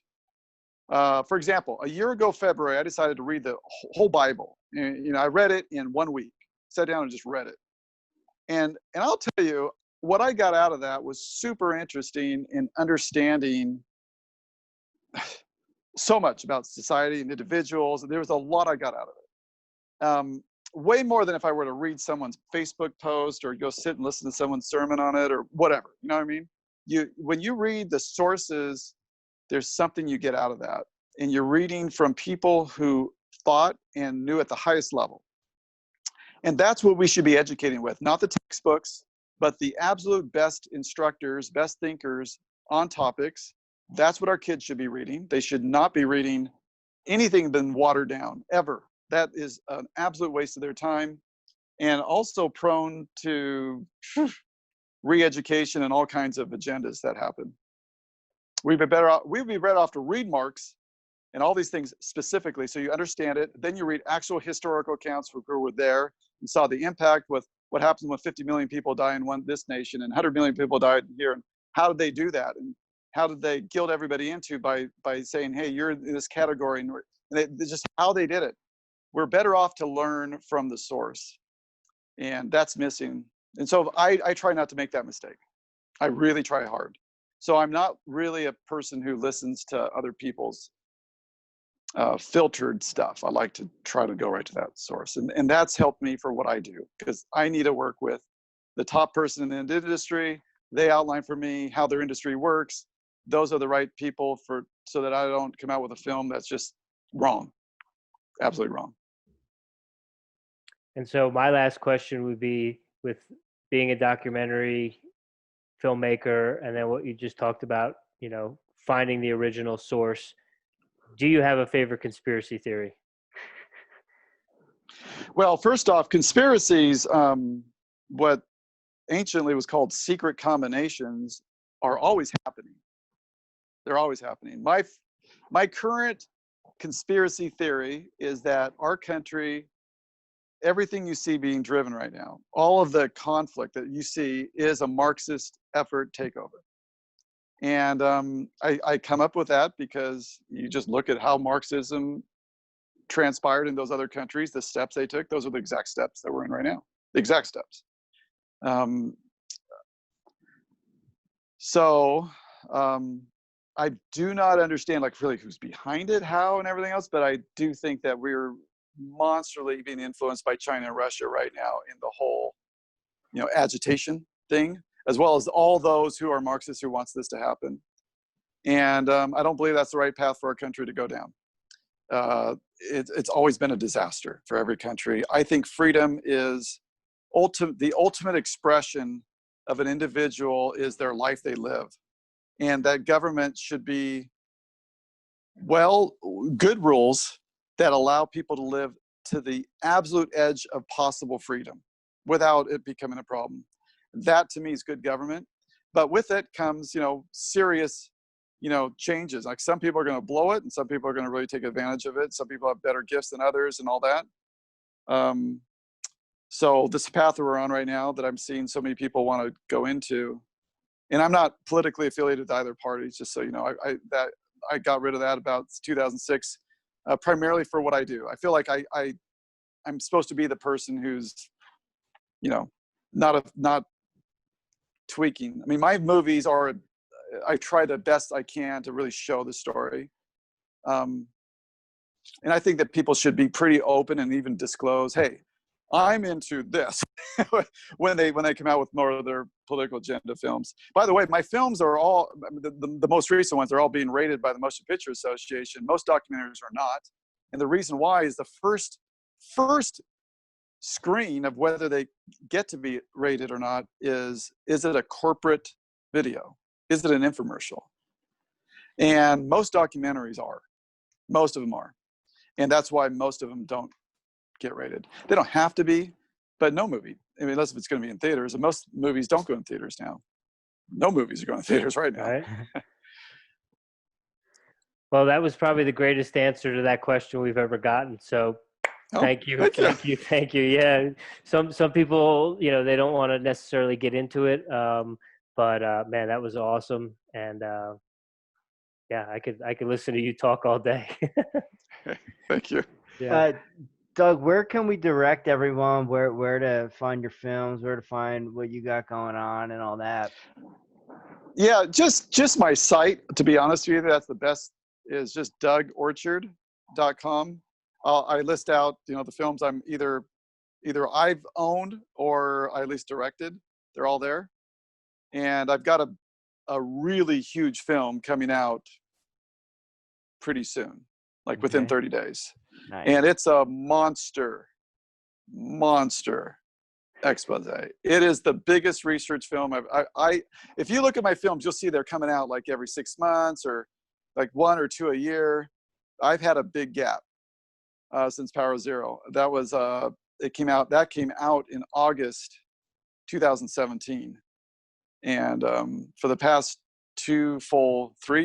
S4: For example, a year ago, February, I decided to read the whole Bible. And, I read it in 1 week, sat down and just read it. And I'll tell you, what I got out of that was super interesting in understanding so much about society and individuals. There was a lot I got out of it. Way more than if I were to read someone's Facebook post or go sit and listen to someone's sermon on it or whatever. You know what I mean? When you read the sources, there's something you get out of that. And you're reading from people who thought and knew at the highest level. And that's what we should be educating with, not the textbooks, but the absolute best instructors, best thinkers on topics. That's what our kids should be reading. They should not be reading anything been watered down, ever. That is an absolute waste of their time, and also prone to re-education and all kinds of agendas that happen. We'd be better off to read Marx and all these things specifically, so you understand it. Then you read actual historical accounts who were there and saw the impact with what happens when 50 million people die in this nation and 100 million people died here, and how did they do that, and how did they guilt everybody into by saying, hey, you're in this category, and just how they did it. We're better off to learn from the source, and that's missing. And so I try not to make that mistake. I really try hard. So I'm not really a person who listens to other people's filtered stuff. I like to try to go right to that source. And that's helped me for what I do, because I need to work with the top person in the industry. They outline for me how their industry works. Those are the right people so that I don't come out with a film that's just wrong. Absolutely wrong.
S2: And so my last question would be, with being a documentary filmmaker and then what you just talked about, finding the original source, do you have a favorite conspiracy theory?
S4: Well, first off, conspiracies, what anciently was called secret combinations, are always happening. They're always happening. My current conspiracy theory is that our country, everything you see being driven right now, all of the conflict that you see, is a Marxist effort takeover. And I come up with that because you just look at how Marxism transpired in those other countries, the steps they took, those are the exact steps that we're in right now, the exact steps. I do not understand really who's behind it, how, and everything else, but I do think that we're monstrally being influenced by China and Russia right now in the whole, agitation thing, as well as all those who are Marxists who wants this to happen. And I don't believe that's the right path for our country to go down. It's always been a disaster for every country. I think freedom is the ultimate expression of an individual is their life they live. And that government should be, good rules that allow people to live to the absolute edge of possible freedom without it becoming a problem. That to me is good government. But with it comes, serious, changes. Like some people are going to blow it and some people are going to really take advantage of it. Some people have better gifts than others and all that. So this path that we're on right now that I'm seeing so many people want to go into, and I'm not politically affiliated to either party, just so you know, I got rid of that about 2006, primarily for what I do. I feel like I'm supposed to be the person who's, not tweaking. I mean, my movies are, I try the best I can to really show the story. And I think that people should be pretty open and even disclose, hey, I'm into this when they come out with more of their political agenda films. By the way, my films are all, the most recent ones are all being rated by the Motion Picture Association. Most documentaries are not. And the reason why is the first screen of whether they get to be rated or not is it a corporate video? Is it an infomercial? And most documentaries are. Most of them are. And that's why most of them don't get rated. They don't have to be, but no movie, unless if it's going to be in theaters, and most movies don't go in theaters now. No movies are going in theaters right now.
S2: Right. Well, that was probably the greatest answer to that question we've ever gotten. So thank you. Yeah. Some people, they don't want to necessarily get into it. But man, that was awesome. And yeah, I could listen to you talk all day.
S4: Thank you.
S2: Yeah.
S3: Doug, where can we direct everyone where to find your films, where to find what you got going on and all that?
S4: Yeah, just my site, to be honest with you, that's the best, is just dougorchard.com. I list out, the films I'm either I've owned or I at least directed. They're all there. And I've got a really huge film coming out pretty soon, like within 30 days.
S3: Nice.
S4: And it's a monster expose. It is the biggest research film if you look at my films, you'll see they're coming out like every 6 months or like 1 or 2 a year. I've had a big gap since Power Zero. That was that came out in August 2017. And for the past 3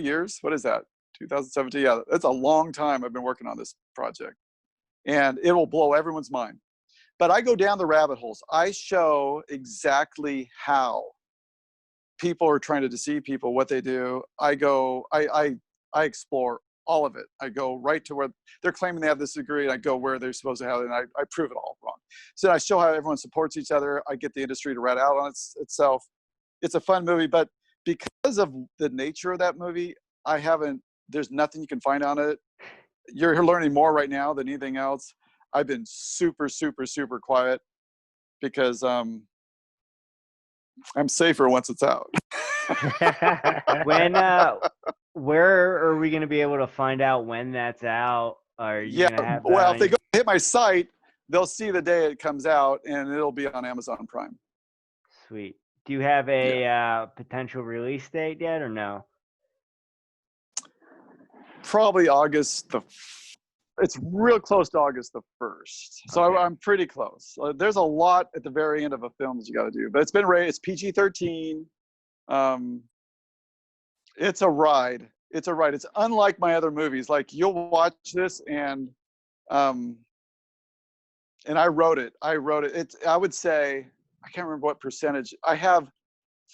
S4: years, what is that? 2017. Yeah, it's a long time I've been working on this project, and it will blow everyone's mind. But I go down the rabbit holes. I show exactly how people are trying to deceive people, what they do. I explore all of it. I go right to where they're claiming they have this degree, and I go where they're supposed to have it, and I prove it all wrong. So I show how everyone supports each other. I get the industry to rat out on itself. It's a fun movie, but because of the nature of that movie, there's nothing you can find on it. You're learning more right now than anything else. I've been super, super, super quiet because I'm safer once it's out.
S3: Where are we going to be able to find out when that's out? Are you going to have that?
S4: Well, if they go hit my site, they'll see the day it comes out, and it'll be on Amazon Prime.
S3: Sweet. Do you have a potential release date yet, or no?
S4: Probably August it's real close to August the 1st. So
S3: Okay.
S4: I'm pretty close. There's a lot at the very end of a film that you got to do, but it's been rated. It's PG-13. It's a ride. It's unlike my other movies. Like, you'll watch this and I wrote it. I would say, I can't remember what percentage. I have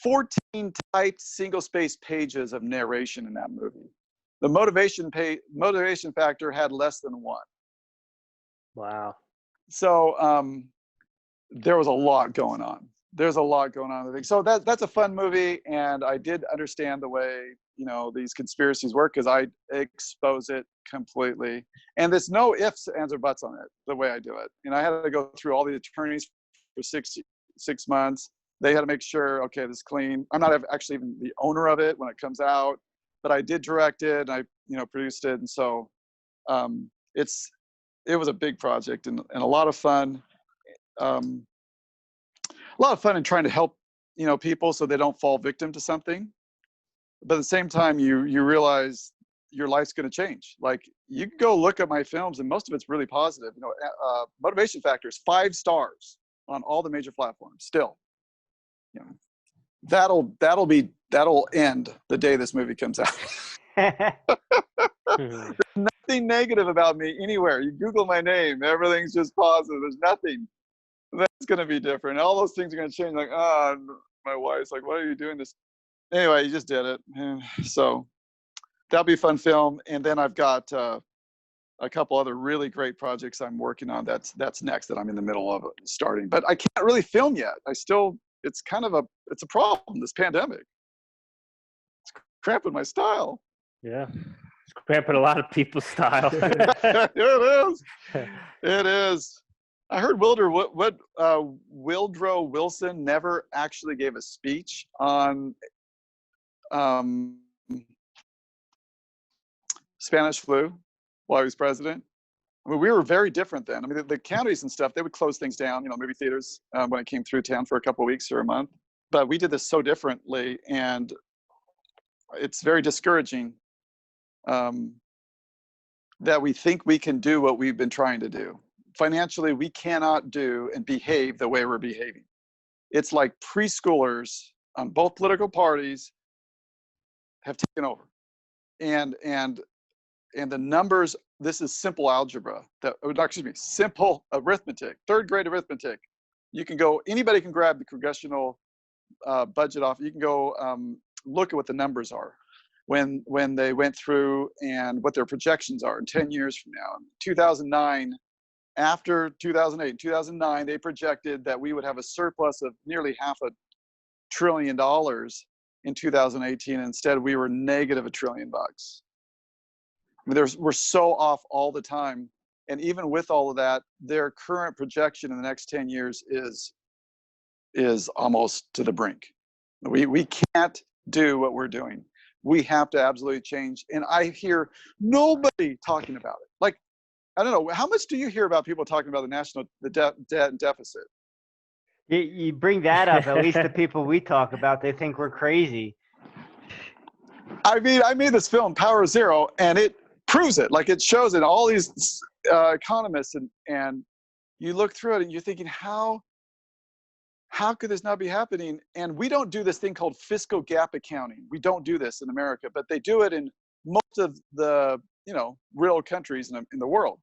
S4: 14 typed single-spaced pages of narration in that movie. The motivation factor had less than 1.
S2: Wow.
S4: So there was a lot going on. There's a lot going on. So that's a fun movie, and I did understand the way these conspiracies work because I expose it completely. And there's no ifs, ands, or buts on it the way I do it. And I had to go through all the attorneys for six months. They had to make sure, okay, this is clean. I'm not actually even the owner of it when it comes out, but I did direct it, and I produced it, and so it was a big project and a lot of fun. A lot of fun in trying to help people so they don't fall victim to something, but at the same time you realize your life's going to change. Like, you can go look at my films, and most of it's really positive. Motivation factor is 5 stars on all the major platforms still. That'll end the day this movie comes out. There's nothing negative about me anywhere. You Google my name, everything's just positive. There's nothing that's going to be different. All those things are going to change. Like, my wife's like, why are you doing this? Anyway, you just did it. So that'll be a fun film. And then I've got a couple other really great projects I'm working on. That's next, that I'm in the middle of starting. But I can't really film yet. It's kind of it's a problem, this pandemic. It's cramping my style.
S2: Yeah. It's cramping a lot of people's style.
S4: It is. I heard Woodrow Wilson never actually gave a speech on Spanish flu while he was president. I mean, we were very different then. I mean, the counties and stuff, they would close things down, movie theaters, when it came through town for a couple of weeks or a month. But we did this so differently, and it's very discouraging that we think we can do what we've been trying to do. Financially, we cannot do and behave the way we're behaving. It's like preschoolers on both political parties have taken over. And the numbers, this is simple algebra, simple arithmetic, 3rd grade arithmetic. Anybody can grab the congressional budget off. You can go look at what the numbers are when they went through and what their projections are in 10 years from now. In 2009, after 2008, 2009, they projected that we would have a surplus of nearly $500 billion in 2018. Instead, we were negative $1 trillion. I mean, we're so off all the time. And even with all of that, their current projection in the next 10 years is almost to the brink. We can't do what we're doing. We have to absolutely change. And I hear nobody talking about it. Like, I don't know, how much do you hear about people talking about the debt and deficit?
S3: You bring that up, at least the people we talk about, they think we're crazy.
S4: I mean, I made this film, Power Zero, and it proves it. Like, it shows it. All these economists, and you look through it and you're thinking, how how could this not be happening? And we don't do this thing called fiscal gap accounting. We don't do this in America, but they do it in most of the, real countries in the world.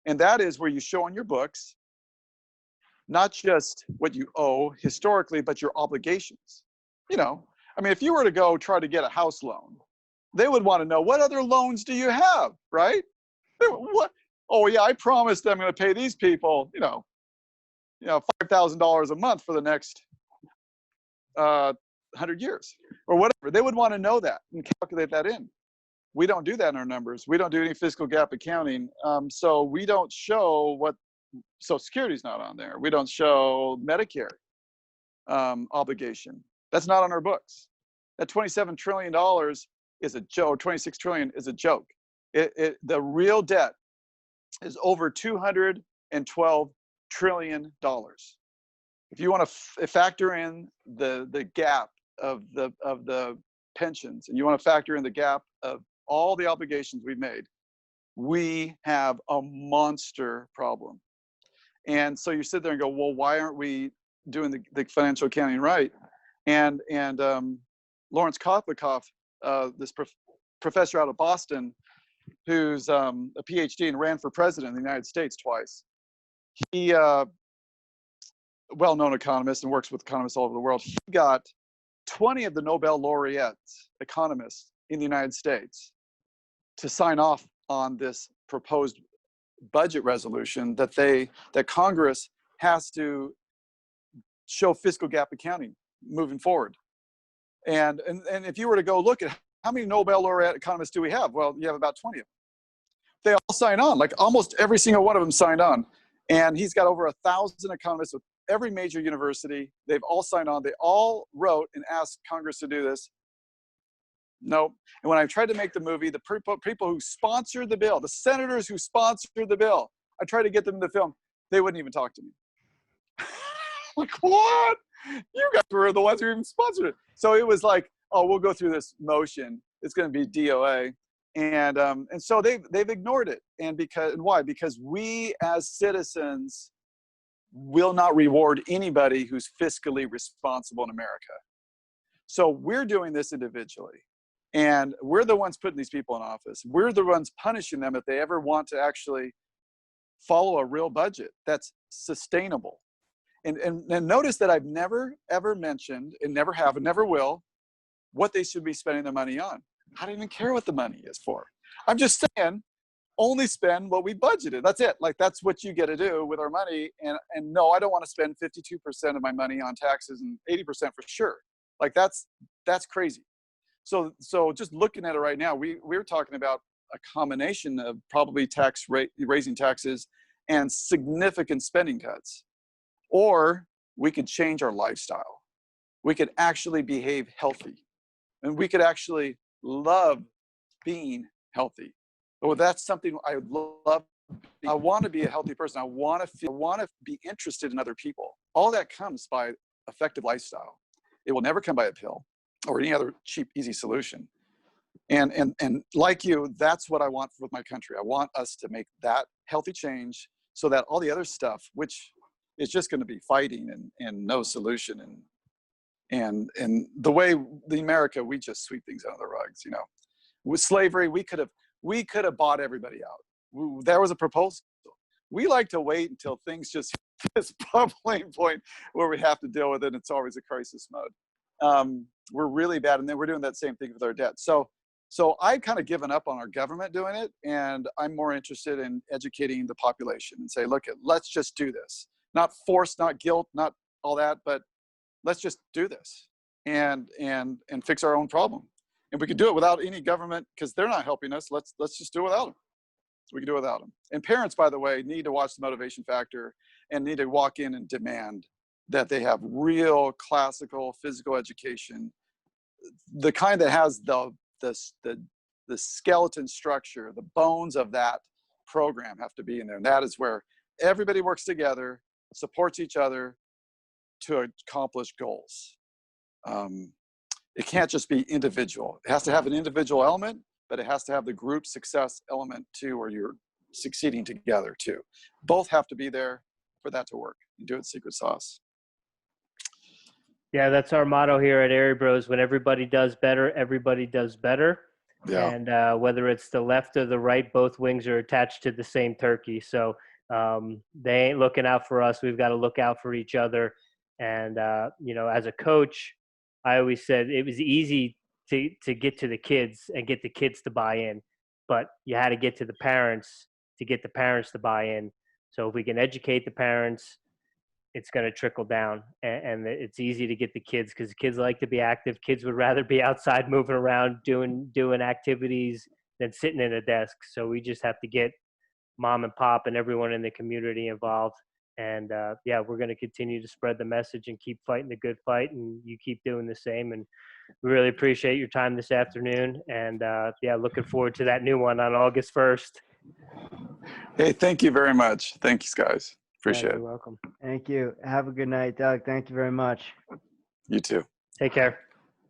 S4: And that is where you show on your books, not just what you owe historically, but your obligations. If you were to go try to get a house loan, they would want to know, what other loans do you have, right? What? Oh yeah, I promised I'm going to pay these people, $5,000 a month for the next 100 years or whatever. They would want to know that and calculate that in. We don't do that in our numbers. We don't do any fiscal gap accounting. So we don't show what Social Security's not on there. We don't show Medicare obligation. That's not on our books. That $27 trillion is a joke. 26 trillion is a joke. The real debt is over $212 trillion. If you want to factor in the gap of the pensions, and you want to factor in the gap of all the obligations we've made, we have a monster problem. And so you sit there and go, well, why aren't we doing the financial accounting right? And Lawrence Koplikoff, this professor out of Boston, who's a PhD and ran for president of the United States twice. He, well-known economist and works with economists all over the world. He got 20 of the Nobel laureates, economists in the United States, to sign off on this proposed budget resolution that Congress has to show fiscal gap accounting moving forward. And if you were to go look at how many Nobel laureate economists do we have? Well, you have about 20 of them. They all sign on, like almost every single one of them signed on. And he's got over 1,000 economists with every major university. They've all signed on. They all wrote and asked Congress to do this. Nope. And when I tried to make the movie, the people who sponsored the bill, the senators who sponsored the bill, I tried to get them in the film. They wouldn't even talk to me. Like, what? You guys were the ones who even sponsored it. So it was like, oh, we'll go through this motion. It's going to be DOA. And so they've ignored it. And why? Because we as citizens will not reward anybody who's fiscally responsible in America. So we're doing this individually. And we're the ones putting these people in office. We're the ones punishing them if they ever want to actually follow a real budget that's sustainable. And notice that I've never, ever mentioned, and never have, and never will, what they should be spending their money on. I don't even care what the money is for. I'm just saying, only spend what we budgeted. That's it. Like, that's what you get to do with our money. And no, I don't want to spend 52% of my money on taxes and 80% for sure. Like, that's crazy. So just looking at it right now, we're talking about a combination of probably raising taxes and significant spending cuts. Or we could change our lifestyle. We could actually behave healthy. And we could actually love being healthy. Well, that's something I would love. I want to be a healthy person. I want to be interested in other people. All that comes by effective lifestyle. It will never come by a pill or any other cheap, easy solution. And like you, that's what I want with my country. I want us to make that healthy change so that all the other stuff, which is just going to be fighting and no solution. And the way the America, we just sweep things under the rugs, With slavery, we could have bought everybody out. There was a proposal. We like to wait until things just hit this bubbling point where we have to deal with it. It's always a crisis mode. We're really bad, and then we're doing that same thing with our debt. So I've kind of given up on our government doing it, and I'm more interested in educating the population and say, look, let's just do this. Not force, not guilt, not all that, but let's just do this and fix our own problem. And we can do it without any government because they're not helping us. Let's just do it without them. So we can do it without them. And parents, by the way, need to watch The Motivation Factor and need to walk in and demand that they have real classical physical education, the kind that has the skeleton structure, the bones of that program have to be in there. And that is where everybody works together, supports each other to accomplish goals. It can't just be individual. It has to have an individual element, but it has to have the group success element too, where you're succeeding together too. Both have to be there for that to work. You do it secret sauce.
S2: Yeah, that's our motto here at Airey Bros. When everybody does better, everybody does better.
S4: Yeah.
S2: And whether it's the left or the right, both wings are attached to the same turkey. So they ain't looking out for us. We've got to look out for each other. And as a coach, I always said it was easy to get to the kids and get the kids to buy in, but you had to get to the parents to get the parents to buy in. So if we can educate the parents, it's going to trickle down, and it's easy to get the kids because kids like to be active. Kids would rather be outside moving around doing activities than sitting in a desk. So we just have to get mom and pop and everyone in the community involved. And we're going to continue to spread the message and keep fighting the good fight, and you keep doing the same. And we really appreciate your time this afternoon, and looking forward to that new one on August 1st.
S4: Hey, thank you very much. Thanks, guys. Appreciate it.
S2: You're welcome.
S3: Thank you. Have a good night, Doug. Thank you very much.
S4: You too.
S2: Take care.